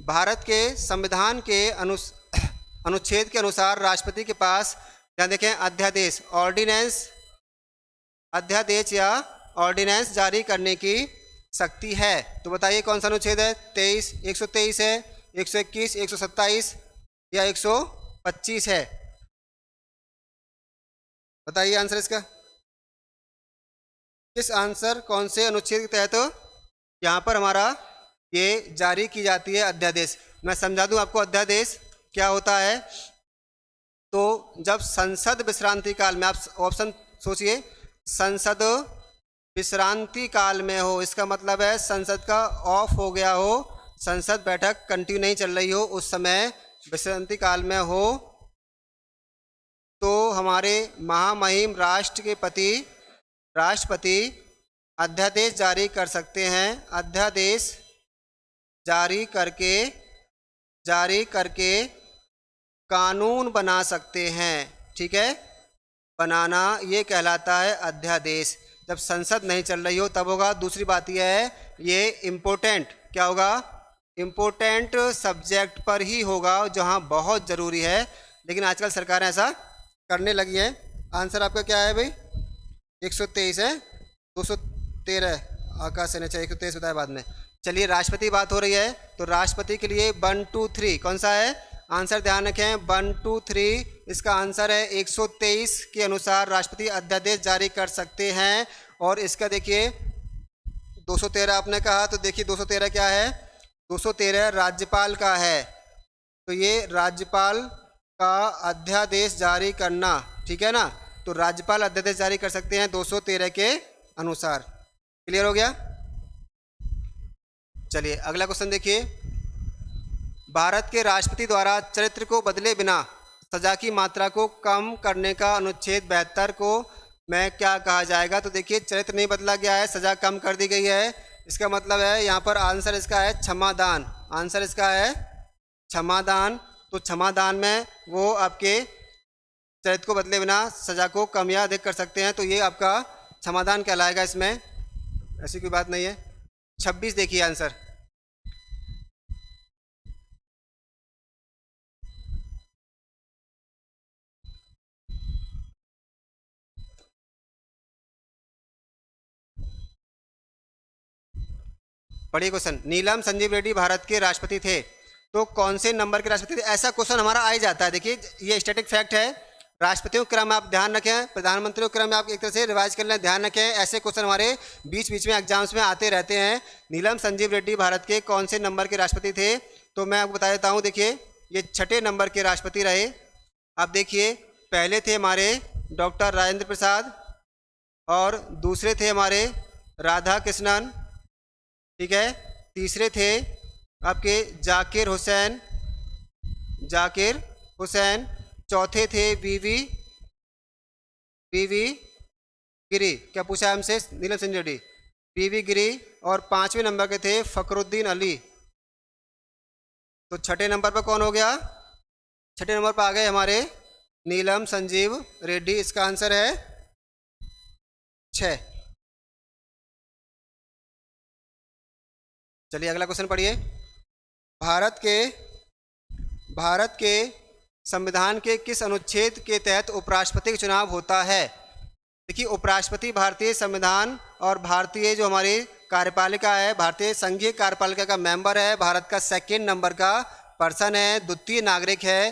भारत के संविधान के अनुच्छेद के अनुसार राष्ट्रपति के पास, यहाँ देखें, अध्यादेश, ऑर्डिनेंस, अध्यादेश या ऑर्डिनेंस जारी करने की शक्ति है। तो बताइए कौन सा अनुच्छेद है? 23, 123 है, 121, 127 या 125 है? बताइए आंसर इसका। किस आंसर कौन से अनुच्छेद के तहत यहाँ पर हमारा ये जारी की जाती है अध्यादेश? मैं समझा दूं आपको अध्यादेश क्या होता है। तो जब संसद विश्रांति काल में, आप ऑप्शन सोचिए, संसद विश्रांति काल में हो, इसका मतलब है संसद का ऑफ हो गया हो, संसद बैठक कंटिन्यू नहीं चल रही हो, उस समय विश्रांति काल में हो, तो हमारे महामहिम राष्ट्रपति अध्यादेश जारी कर सकते हैं। अध्यादेश जारी करके कानून बना सकते हैं। ठीक है, बनाना ये कहलाता है अध्यादेश। जब संसद नहीं चल रही हो तब होगा। दूसरी बात यह है, ये इम्पोर्टेंट क्या होगा, इम्पोर्टेंट सब्जेक्ट पर ही होगा जहाँ बहुत ज़रूरी है, लेकिन आजकल सरकारें ऐसा करने लगी है। आंसर आपका क्या है भाई, 123 है, 213 आकाश से चाहिए, 123 बताया बाद में। चलिए राष्ट्रपति बात हो रही है, तो राष्ट्रपति के लिए 1 2 3 कौन सा है आंसर, ध्यान रखें 1 2 3 इसका आंसर है। 123 के अनुसार राष्ट्रपति अध्यादेश जारी कर सकते हैं। और इसका देखिए 213 आपने कहा, तो देखिए 213 क्या है, 213 राज्यपाल का है। तो ये राज्यपाल का अध्यादेश जारी करना, ठीक है ना, तो राज्यपाल अध्यादेश जारी कर सकते हैं 213 के अनुसार। क्लियर हो गया। चलिए अगला क्वेश्चन देखिए, भारत के राष्ट्रपति द्वारा चरित्र को बदले बिना सजा की मात्रा को कम करने का अनुच्छेद 72 को में क्या कहा जाएगा। तो देखिए चरित्र नहीं बदला गया है, सजा कम कर दी गई है। इसका मतलब है यहाँ पर आंसर इसका है क्षमादान। आंसर इसका है क्षमादान। तो क्षमादान में वो आपके चरित्र को बदले बिना सजा को कम या अधिक कर सकते हैं, तो ये आपका क्षमादान कहलाएगा। इसमें ऐसी कोई बात नहीं है। 26 देखिए आंसर, पढ़िए क्वेश्चन। नीलम संजीव रेड्डी भारत के राष्ट्रपति थे, तो कौन से नंबर के राष्ट्रपति थे। ऐसा क्वेश्चन हमारा आ ही जाता है। देखिए ये स्टैटिक फैक्ट है, राष्ट्रपतियों के क्रम आप ध्यान रखें, प्रधानमंत्रियों के क्रम में आप एक तरह से रिवाइज कर लें, ध्यान रखें। ऐसे क्वेश्चन हमारे बीच बीच में एग्जाम्स में आते रहते हैं। नीलम संजीव रेड्डी भारत के कौन से नंबर के राष्ट्रपति थे, तो मैं आपको बता देता हूँ। देखिए ये 6ठे नंबर के राष्ट्रपति रहे। आप देखिए पहले थे हमारे डॉक्टर राजेंद्र प्रसाद, और दूसरे थे हमारे राधा कृष्णन, ठीक है। तीसरे थे आपके जाकिर हुसैन। चौथे थे वीवी गिरी। क्या पूछा है हमसे नीलम संजीव रेड्डी, वीवी गिरी। और 5वें नंबर के थे फखरुद्दीन अली। तो 6ठे नंबर पर कौन हो गया, 6ठे नंबर पर आ गए हमारे नीलम संजीव रेड्डी। इसका आंसर है 6। चलिए अगला क्वेश्चन पढ़िए। भारत के संविधान के किस अनुच्छेद के तहत उपराष्ट्रपति का चुनाव होता है। देखिए उपराष्ट्रपति भारतीय संविधान और भारतीय जो हमारी कार्यपालिका है, भारतीय संघीय कार्यपालिका का मेंबर है, भारत का 2nd नंबर का पर्सन है, द्वितीय नागरिक है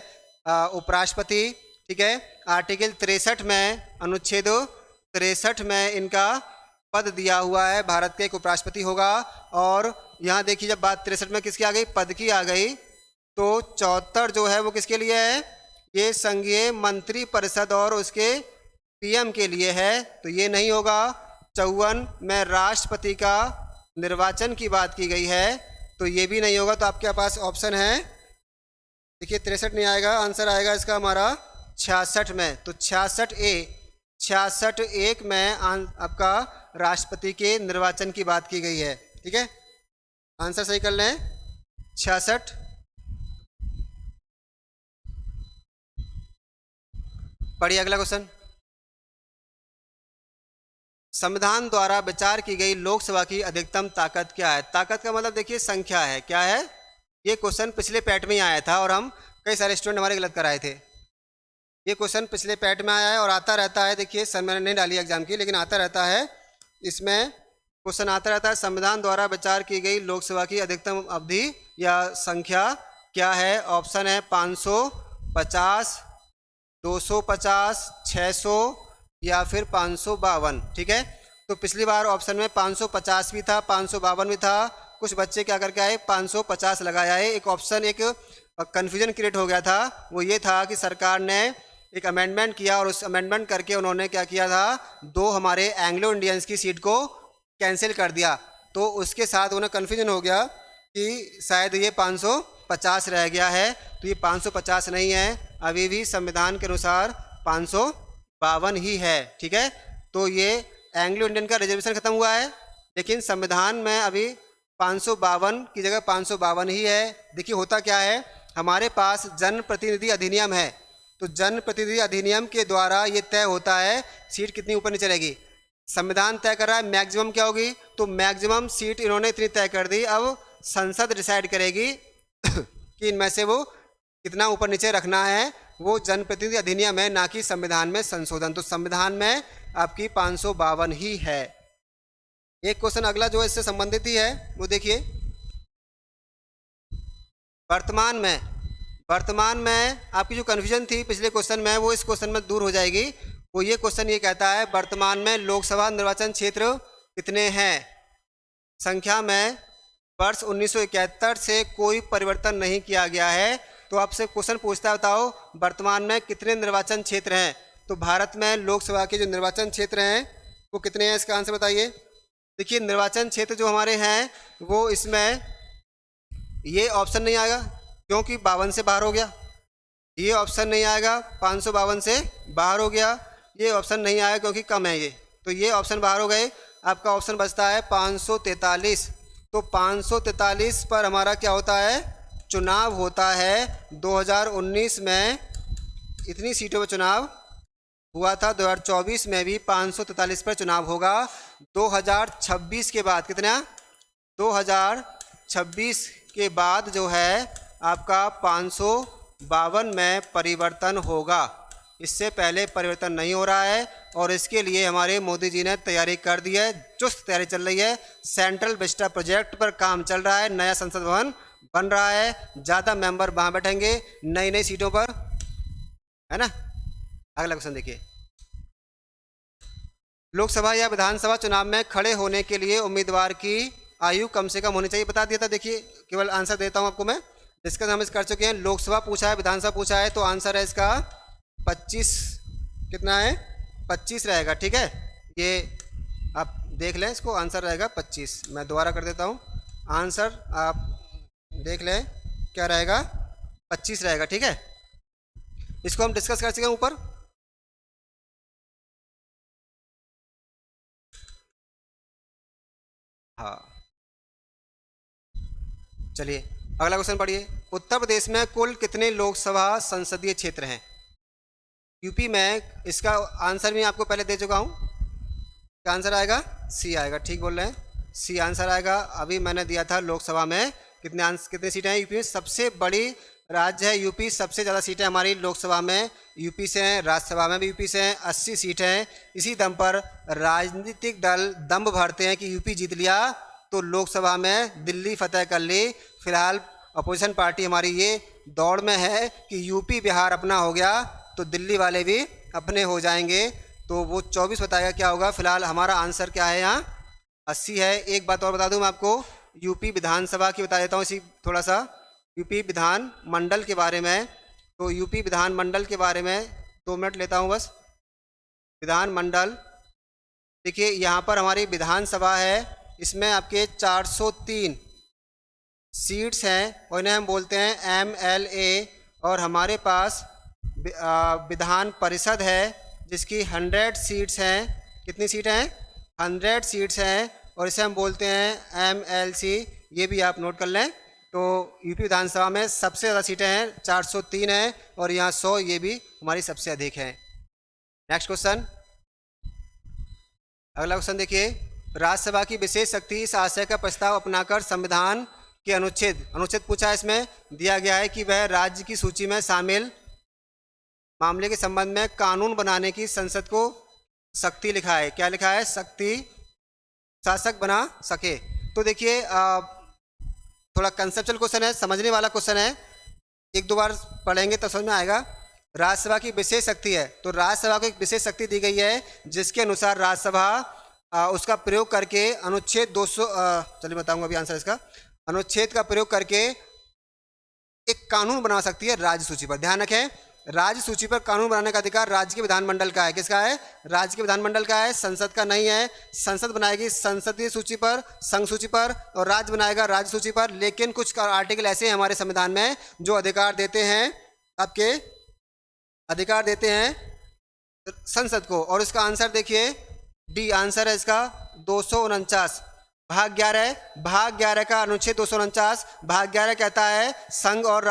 उपराष्ट्रपति, ठीक है। आर्टिकल 63 में, अनुच्छेद 63 में इनका पद दिया हुआ है, भारत के एक उपराष्ट्रपति होगा। और यहाँ देखिए जब बात 63 में किसकी आ गई, पद की आ गई, तो 74 जो है वो किसके लिए है, ये संघीय मंत्री परिषद और उसके पीएम के लिए है, तो ये नहीं होगा। 54 में राष्ट्रपति का निर्वाचन की बात की गई है, तो ये भी नहीं होगा। तो आपके पास ऑप्शन है, देखिए 63 नहीं आएगा, आंसर आएगा इसका हमारा 66 में। तो 66(1) में आपका राष्ट्रपति के निर्वाचन की बात की गई है, ठीक है। आंसर सही कर लें 66। पढ़िए अगला क्वेश्चन। संविधान द्वारा विचार की गई लोकसभा की अधिकतम ताकत क्या है। ताकत का मतलब देखिए संख्या है, क्या है। ये क्वेश्चन पिछले पैट में ही आया था और हम कई सारे स्टूडेंट हमारे गलत कराए थे। ये क्वेश्चन पिछले पैट में आया है और आता रहता है। देखिए सर मैंने नहीं डाली एग्जाम की, लेकिन आता रहता है, इसमें क्वेश्चन आता रहता है। संविधान द्वारा विचार की गई लोकसभा की अधिकतम अवधि या संख्या क्या है। ऑप्शन है 550, 250, 600 या फिर 552, ठीक है। तो पिछली बार ऑप्शन में 550 भी था, 552 भी था। कुछ बच्चे क्या करके आए 550 लगाया है। एक ऑप्शन एक कन्फ्यूजन क्रिएट हो गया था, वो ये था कि सरकार ने एक अमेंडमेंट किया और उस अमेंडमेंट करके उन्होंने क्या किया था, 2 हमारे एंग्लो इंडियंस की सीट को कैंसिल कर दिया। तो उसके साथ उन्हें कन्फ्यूजन हो गया कि शायद ये 550 रह गया है, तो ये 550 नहीं है, अभी भी संविधान के अनुसार 552 ही है, ठीक है। तो ये एंग्लो इंडियन का रिजर्वेशन खत्म हुआ है, लेकिन संविधान में अभी 552 की जगह 552 ही है। देखिए होता क्या है, हमारे पास जनप्रतिनिधि अधिनियम है, तो जनप्रतिनिधि अधिनियम के द्वारा ये तय होता है सीट कितनी ऊपर नीचे रहेगी। संविधान तय कर रहा है मैक्सिमम क्या होगी, तो मैक्सिमम सीट इन्होंने इतनी तय कर दी। अब संसद डिसाइड करेगी कि इनमें से वो कितना ऊपर नीचे रखना है। वो जनप्रतिनिधि अधिनियम है, ना कि संविधान में संशोधन। तो संविधान में आपकी 552 ही है। एक क्वेश्चन अगला जो इससे संबंधित ही है वो देखिए, वर्तमान में आपकी जो कन्फ्यूजन थी पिछले क्वेश्चन में वो इस क्वेश्चन में दूर हो जाएगी। वो ये क्वेश्चन ये कहता है वर्तमान में लोकसभा निर्वाचन क्षेत्र कितने हैं। संख्या में वर्ष 1971 से कोई परिवर्तन नहीं किया गया है। तो आपसे क्वेश्चन पूछता है बताओ वर्तमान में कितने निर्वाचन क्षेत्र हैं। तो भारत में लोकसभा के जो निर्वाचन क्षेत्र हैं वो कितने हैं, इसका आंसर बताइए। देखिए निर्वाचन क्षेत्र जो हमारे हैं वो इसमें ये ऑप्शन नहीं आएगा क्योंकि 52 से बाहर हो गया। ये ऑप्शन नहीं आएगा 552 से बाहर हो गया। ये ऑप्शन नहीं आएगा क्योंकि कम है ये, तो ये ऑप्शन बाहर हो गए। आपका ऑप्शन बचता है 543। तो 543 पर हमारा क्या होता है, चुनाव होता है। 2019 में इतनी सीटों पर चुनाव हुआ था, 2024 में भी 543 पर चुनाव होगा। 2026 के बाद कितना, 2026 के बाद जो है आपका 552 में परिवर्तन होगा। इससे पहले परिवर्तन नहीं हो रहा है और इसके लिए हमारे मोदी जी ने तैयारी कर दी है, चुस्त तैयारी चल रही है। सेंट्रल विस्टा प्रोजेक्ट पर काम चल रहा है, नया संसद भवन बन रहा है, ज़्यादा मेंबर वहाँ बैठेंगे नई नई सीटों पर, है ना। अगला क्वेश्चन देखिए, लोकसभा या विधानसभा चुनाव में खड़े होने के लिए उम्मीदवार की आयु कम से कम होनी चाहिए। बता दिया था, देखिए केवल आंसर देता हूँ आपको मैं। डिस्कस हम इस कर चुके हैं, लोकसभा पूछा है विधानसभा पूछा है, तो आंसर है इसका 25। कितना है, 25 रहेगा, ठीक है। ये आप देख लें, इसको आंसर रहेगा 25। मैं दोबारा कर देता हूँ, आंसर आप देख लें क्या रहेगा, 25 रहेगा, ठीक है। इसको हम डिस्कस कर चुके हैं ऊपर। हाँ चलिए अगला क्वेश्चन पढ़िए। उत्तर प्रदेश में कुल कितने लोकसभा संसदीय क्षेत्र हैं। यूपी में, इसका आंसर भी आपको पहले दे चुका हूँ। क्या आंसर आएगा, सी आएगा, ठीक बोल रहे हैं, सी आंसर आएगा। अभी मैंने दिया था लोकसभा में कितने सीटें हैं। यूपी में सबसे बड़ी राज्य है यूपी, सबसे ज़्यादा सीटें हमारी लोकसभा में यूपी से हैं, राज्यसभा में भी यूपी से हैं, 80 सीटें हैं। इसी दम पर राजनीतिक दल दम्भ भरते हैं कि यूपी जीत लिया तो लोकसभा में दिल्ली फतेह कर ली। फिलहाल अपोजिशन पार्टी हमारी ये दौड़ में है कि यूपी बिहार अपना हो गया तो दिल्ली वाले भी अपने हो जाएंगे, तो वो 24 बताएगा क्या होगा। फिलहाल हमारा आंसर क्या है यहाँ, 80 है। एक बात और बता दूँ मैं आपको, यूपी विधानसभा की बता देता हूँ इसी थोड़ा सा, यूपी विधान मंडल के बारे में। तो यूपी विधान मंडल के बारे में 2 मिनट लेता हूँ बस। विधान मंडल देखिए, यहाँ पर हमारी विधानसभा है, इसमें आपके 403 सीट्स हैं और इन्हें हम बोलते हैं MLA। और हमारे पास विधान परिषद है जिसकी 100 सीट्स हैं। कितनी सीट हैं, 100 सीट्स हैं और इसे हम बोलते हैं MLC। ये भी आप नोट कर लें। तो यूपी विधानसभा में सबसे ज़्यादा सीटें हैं, 403 हैं और यहाँ 100, ये भी हमारी सबसे अधिक है। नेक्स्ट क्वेश्चन, अगला क्वेश्चन देखिए, राज्यसभा की विशेष शक्ति इस आशय का प्रस्ताव अपनाकर संविधान के अनुच्छेद पूछा है। इसमें दिया गया है कि वह राज्य की सूची में शामिल मामले के संबंध में कानून बनाने की संसद को शक्ति लिखा है। क्या लिखा है, शक्ति शासक बना सके। तो देखिए थोड़ा कंसेप्चुअल क्वेश्चन है, समझने वाला क्वेश्चन है, 1-2 बार पढ़ेंगे तो समझ में आएगा। राज्यसभा की विशेष शक्ति है, तो राज्यसभा को एक विशेष शक्ति दी गई है जिसके अनुसार राज्यसभा उसका प्रयोग करके अनुच्छेद 200 चलिए बताऊंगा अभी आंसर इसका, अनुच्छेद का प्रयोग करके एक कानून बना सकती है राज्य सूची पर। ध्यान रखें, राज्य सूची पर कानून बनाने का अधिकार राज्य के विधानमंडल का है। किसका है, राज्य के विधानमंडल का है, संसद का नहीं है। संसद बनाएगी संसदीय सूची पर, संघ सूची पर, और राज्य बनाएगा राज्य सूची पर। लेकिन कुछ आर्टिकल ऐसे हैं हमारे संविधान में जो अधिकार देते हैं, आपके अधिकार देते हैं संसद को। और इसका आंसर देखिए डी आंसर है इसका 249। भाग 11 का अनुच्छेद 249 भाग 11 कहता है संघ और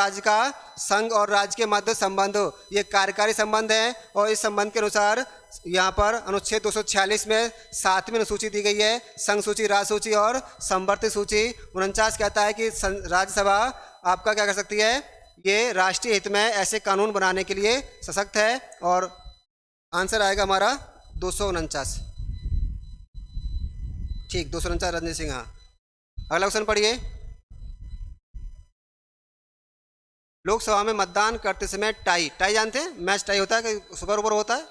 राज्य के मध्य संबंध, ये कार्यकारी संबंध है। और इस संबंध के अनुसार यहाँ पर अनुच्छेद 246 में 7वीं अनुसूची दी गई है, संघ सूची, राज्य सूची और संवर्ती सूची। 49 कहता है कि राज्यसभा आपका क्या कर सकती है, ये राष्ट्रीय हित में ऐसे कानून बनाने के लिए सशक्त है। और आंसर आएगा हमारा 249। ठीक, 249 रजनी सिंह। हाँ, अगला क्वेश्चन पढ़िए। लोकसभा में मतदान करते समय टाई जानते हैं, मैच टाई होता है कि सुपर ओवर होता है,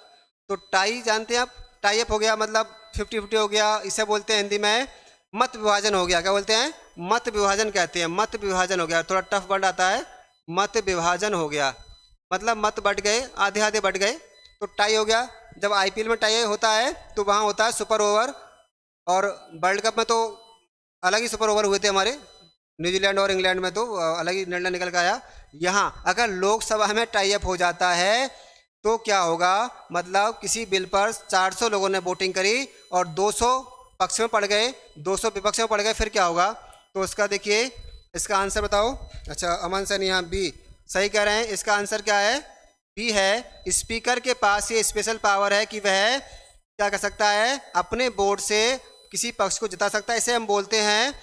तो टाई जानते हैं आप, टाई अप हो गया मतलब 50-50 हो गया, इसे बोलते हैं हिंदी में मत विभाजन हो गया। क्या बोलते हैं, मत विभाजन कहते हैं, मत विभाजन हो गया। थोड़ा टफ वर्ड आता है, मत विभाजन हो गया मतलब मत बढ़ गए, आधे आधे बढ़ गए, तो टाई हो गया। जब आईपीएल में टाई होता है तो वहाँ होता है सुपर ओवर, और वर्ल्ड कप में तो अलग ही सुपर ओवर हुए थे हमारे न्यूजीलैंड और इंग्लैंड में, तो अलग ही निर्णय निकल के आया। यहाँ अगर लोकसभा में टाई अप हो जाता है तो क्या होगा, मतलब किसी बिल पर 400 लोगों ने वोटिंग करी और 200 पक्ष में पड़ गए, 200 विपक्ष में पड़ गए, फिर क्या होगा। तो इसका देखिए, इसका आंसर बताओ। अच्छा, अमन सैन यहाँ बी सही कह रहे हैं। इसका आंसर क्या है, बी है। स्पीकर के पास ये स्पेशल पावर है कि वह क्या कर सकता है, अपने वोट से किसी पक्ष को जिता सकता है। इसे हम बोलते हैं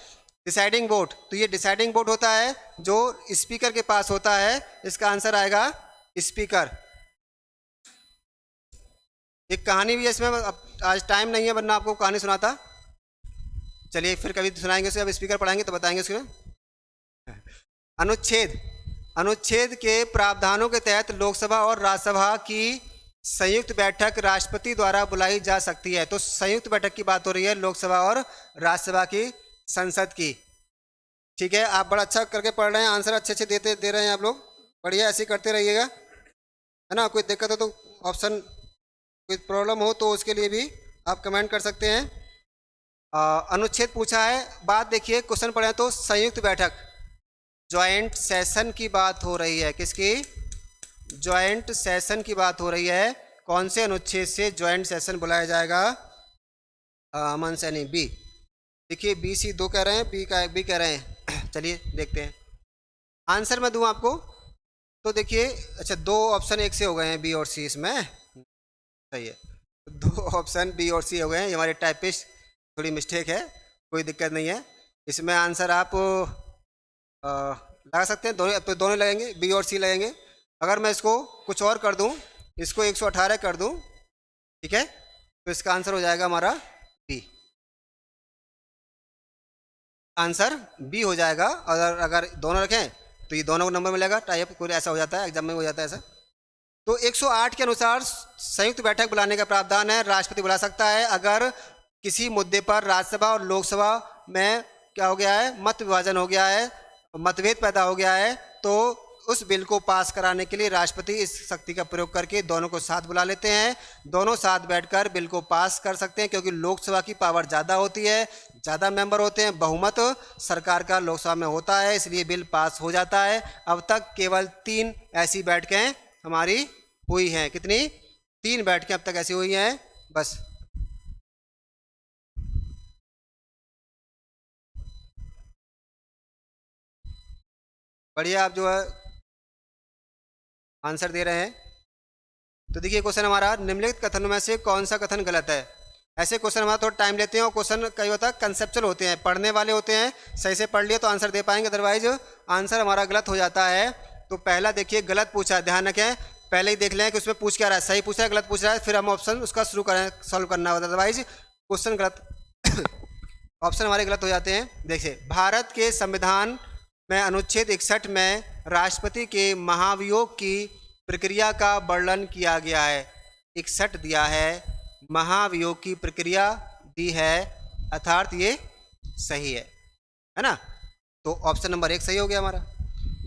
डिसाइडिंग वोट। तो ये डिसाइडिंग वोट होता है जो स्पीकर के पास होता है। इसका आंसर आएगा स्पीकर। एक कहानी भी है इसमें, आज टाइम नहीं है वरना आपको कहानी सुनाता। चलिए फिर कभी सुनाएंगे उसे, अब स्पीकर पढ़ाएंगे तो बताएंगे उसमें। अनुच्छेद के प्रावधानों के तहत लोकसभा और राज्यसभा की संयुक्त बैठक राष्ट्रपति द्वारा बुलाई जा सकती है। तो संयुक्त बैठक की बात हो रही है लोकसभा और राज्यसभा की, संसद की। ठीक है, आप बड़ा अच्छा करके पढ़ रहे हैं, आंसर अच्छे अच्छे दे रहे हैं आप लोग, बढ़िया, ऐसे ही करते रहिएगा, है ना। कोई दिक्कत हो तो ऑप्शन, कोई प्रॉब्लम हो तो उसके लिए भी आप कमेंट कर सकते हैं। अनुच्छेद पूछा है, बात देखिए, क्वेश्चन पढ़े तो संयुक्त बैठक, ज्वाइंट सेशन की बात हो रही है। किसकी, ज्वाइंट सेशन की बात हो रही है। कौन से अनुच्छेद से ज्वाइंट सेशन बुलाया जाएगा, अमन सैनी बी। देखिए बी सी दो कह रहे हैं, बी कह रहे हैं। चलिए देखते हैं, आंसर मैं दूं आपको तो देखिए, अच्छा 2 ऑप्शन एक से हो गए हैं, बी और सी, इसमें सही है। 2 ऑप्शन बी और सी हो गए हैं, ये हमारे टाइपिस्ट थोड़ी मिस्टेक है, कोई दिक्कत नहीं है। इसमें आंसर आप लगा सकते हैं, दोनों तो दोनों लगेंगे, बी और सी लगेंगे। अगर मैं इसको कुछ और कर दूं, इसको 118 कर दूं, ठीक है, तो इसका आंसर हो जाएगा हमारा बी। आंसर बी हो जाएगा। और अगर दोनों रखें तो ये दोनों को नंबर मिलेगा, टाइप कोई ऐसा हो जाता है, एग्जाम में हो जाता है ऐसा। तो 108 के अनुसार संयुक्त बैठक बुलाने का प्रावधान है, राष्ट्रपति बुला सकता है अगर किसी मुद्दे पर राज्यसभा और लोकसभा में क्या हो गया है, मत विभाजन हो गया है, मतभेद पैदा हो गया है, तो उस बिल को पास कराने के लिए राष्ट्रपति इस शक्ति का प्रयोग करके दोनों को साथ बुला लेते हैं। दोनों साथ बैठकर बिल को पास कर सकते हैं, क्योंकि लोकसभा की पावर ज़्यादा होती है, ज़्यादा मेंबर होते हैं, बहुमत सरकार का लोकसभा में होता है, इसलिए बिल पास हो जाता है। अब तक केवल 3 ऐसी बैठकें हमारी हुई हैं। कितनी, 3 बैठकें अब तक ऐसी हुई हैं बस। बढ़िया, आप जो है आंसर दे रहे हैं। तो देखिए क्वेश्चन हमारा, निम्नलिखित कथनों में से कौन सा कथन गलत है। ऐसे क्वेश्चन हमारा थोड़ा टाइम लेते हैं और क्वेश्चन कई होता है कंसेप्चुअल होते हैं, पढ़ने वाले होते हैं, सही से पढ़ लिए तो आंसर दे पाएंगे, अदरवाइज आंसर हमारा गलत हो जाता है। तो पहला देखिए गलत पूछा है, ध्यान रखें, पहले ही देख लें कि उसमें पूछ क्या रहा है, सही पूछ रहा है गलत पूछ रहा है, फिर हम ऑप्शन उसका शुरू करें, सॉल्व करना होता है, अदरवाइज क्वेश्चन गलत ऑप्शन हमारे गलत हो जाते हैं। देखिए, भारत के संविधान में अनुच्छेद 61 में राष्ट्रपति के महाभियोग की प्रक्रिया का वर्णन किया गया है। 61 दिया है, महाभियोग की प्रक्रिया दी है, अर्थात ये सही है ना। तो ऑप्शन नंबर 1 सही हो गया हमारा।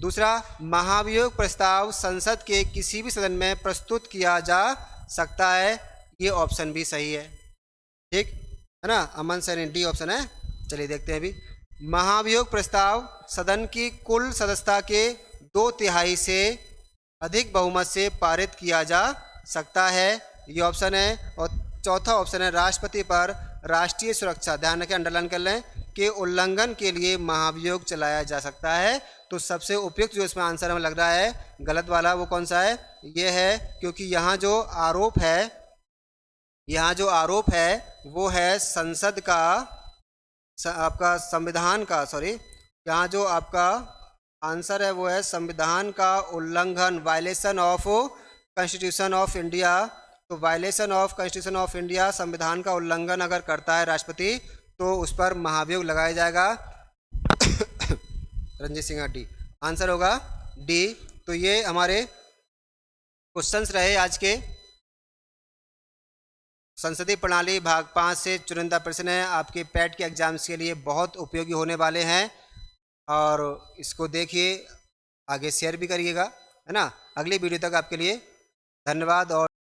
दूसरा, महाभियोग प्रस्ताव संसद के किसी भी सदन में प्रस्तुत किया जा सकता है, ये ऑप्शन भी सही है, ठीक है ना। अमन सैनी डी ऑप्शन है। चलिए देखते हैं अभी, महाभियोग प्रस्ताव सदन की कुल सदस्यता के 2/3 से अधिक बहुमत से पारित किया जा सकता है, ये ऑप्शन है। और चौथा ऑप्शन है, राष्ट्रपति पर राष्ट्रीय सुरक्षा, ध्यान रखें, अंडरलाइन कर लें, के उल्लंघन के लिए महाभियोग चलाया जा सकता है। तो सबसे उपयुक्त जो इसमें आंसर हमें लग रहा है गलत वाला, वो कौन सा है? ये है, क्योंकि यहाँ जो आरोप है वो है संसद का, आपका संविधान का, सॉरी, यहाँ जो आपका आंसर है वो है संविधान का उल्लंघन, violation of constitution of India. तो violation of constitution of India, संविधान का उल्लंघन अगर करता है राष्ट्रपति तो उस पर महाभियोग लगाया जाएगा। रंजीत सिंह, डी आंसर होगा, डी। तो ये हमारे क्वेश्चंस रहे आज के। संसदीय प्रणाली भाग 5 से चुनिंदा प्रश्न है, आपके पैट के एग्जाम्स के लिए बहुत उपयोगी होने वाले हैं, और इसको देखिए, आगे शेयर भी करिएगा, है ना। अगली वीडियो तक आपके लिए धन्यवाद और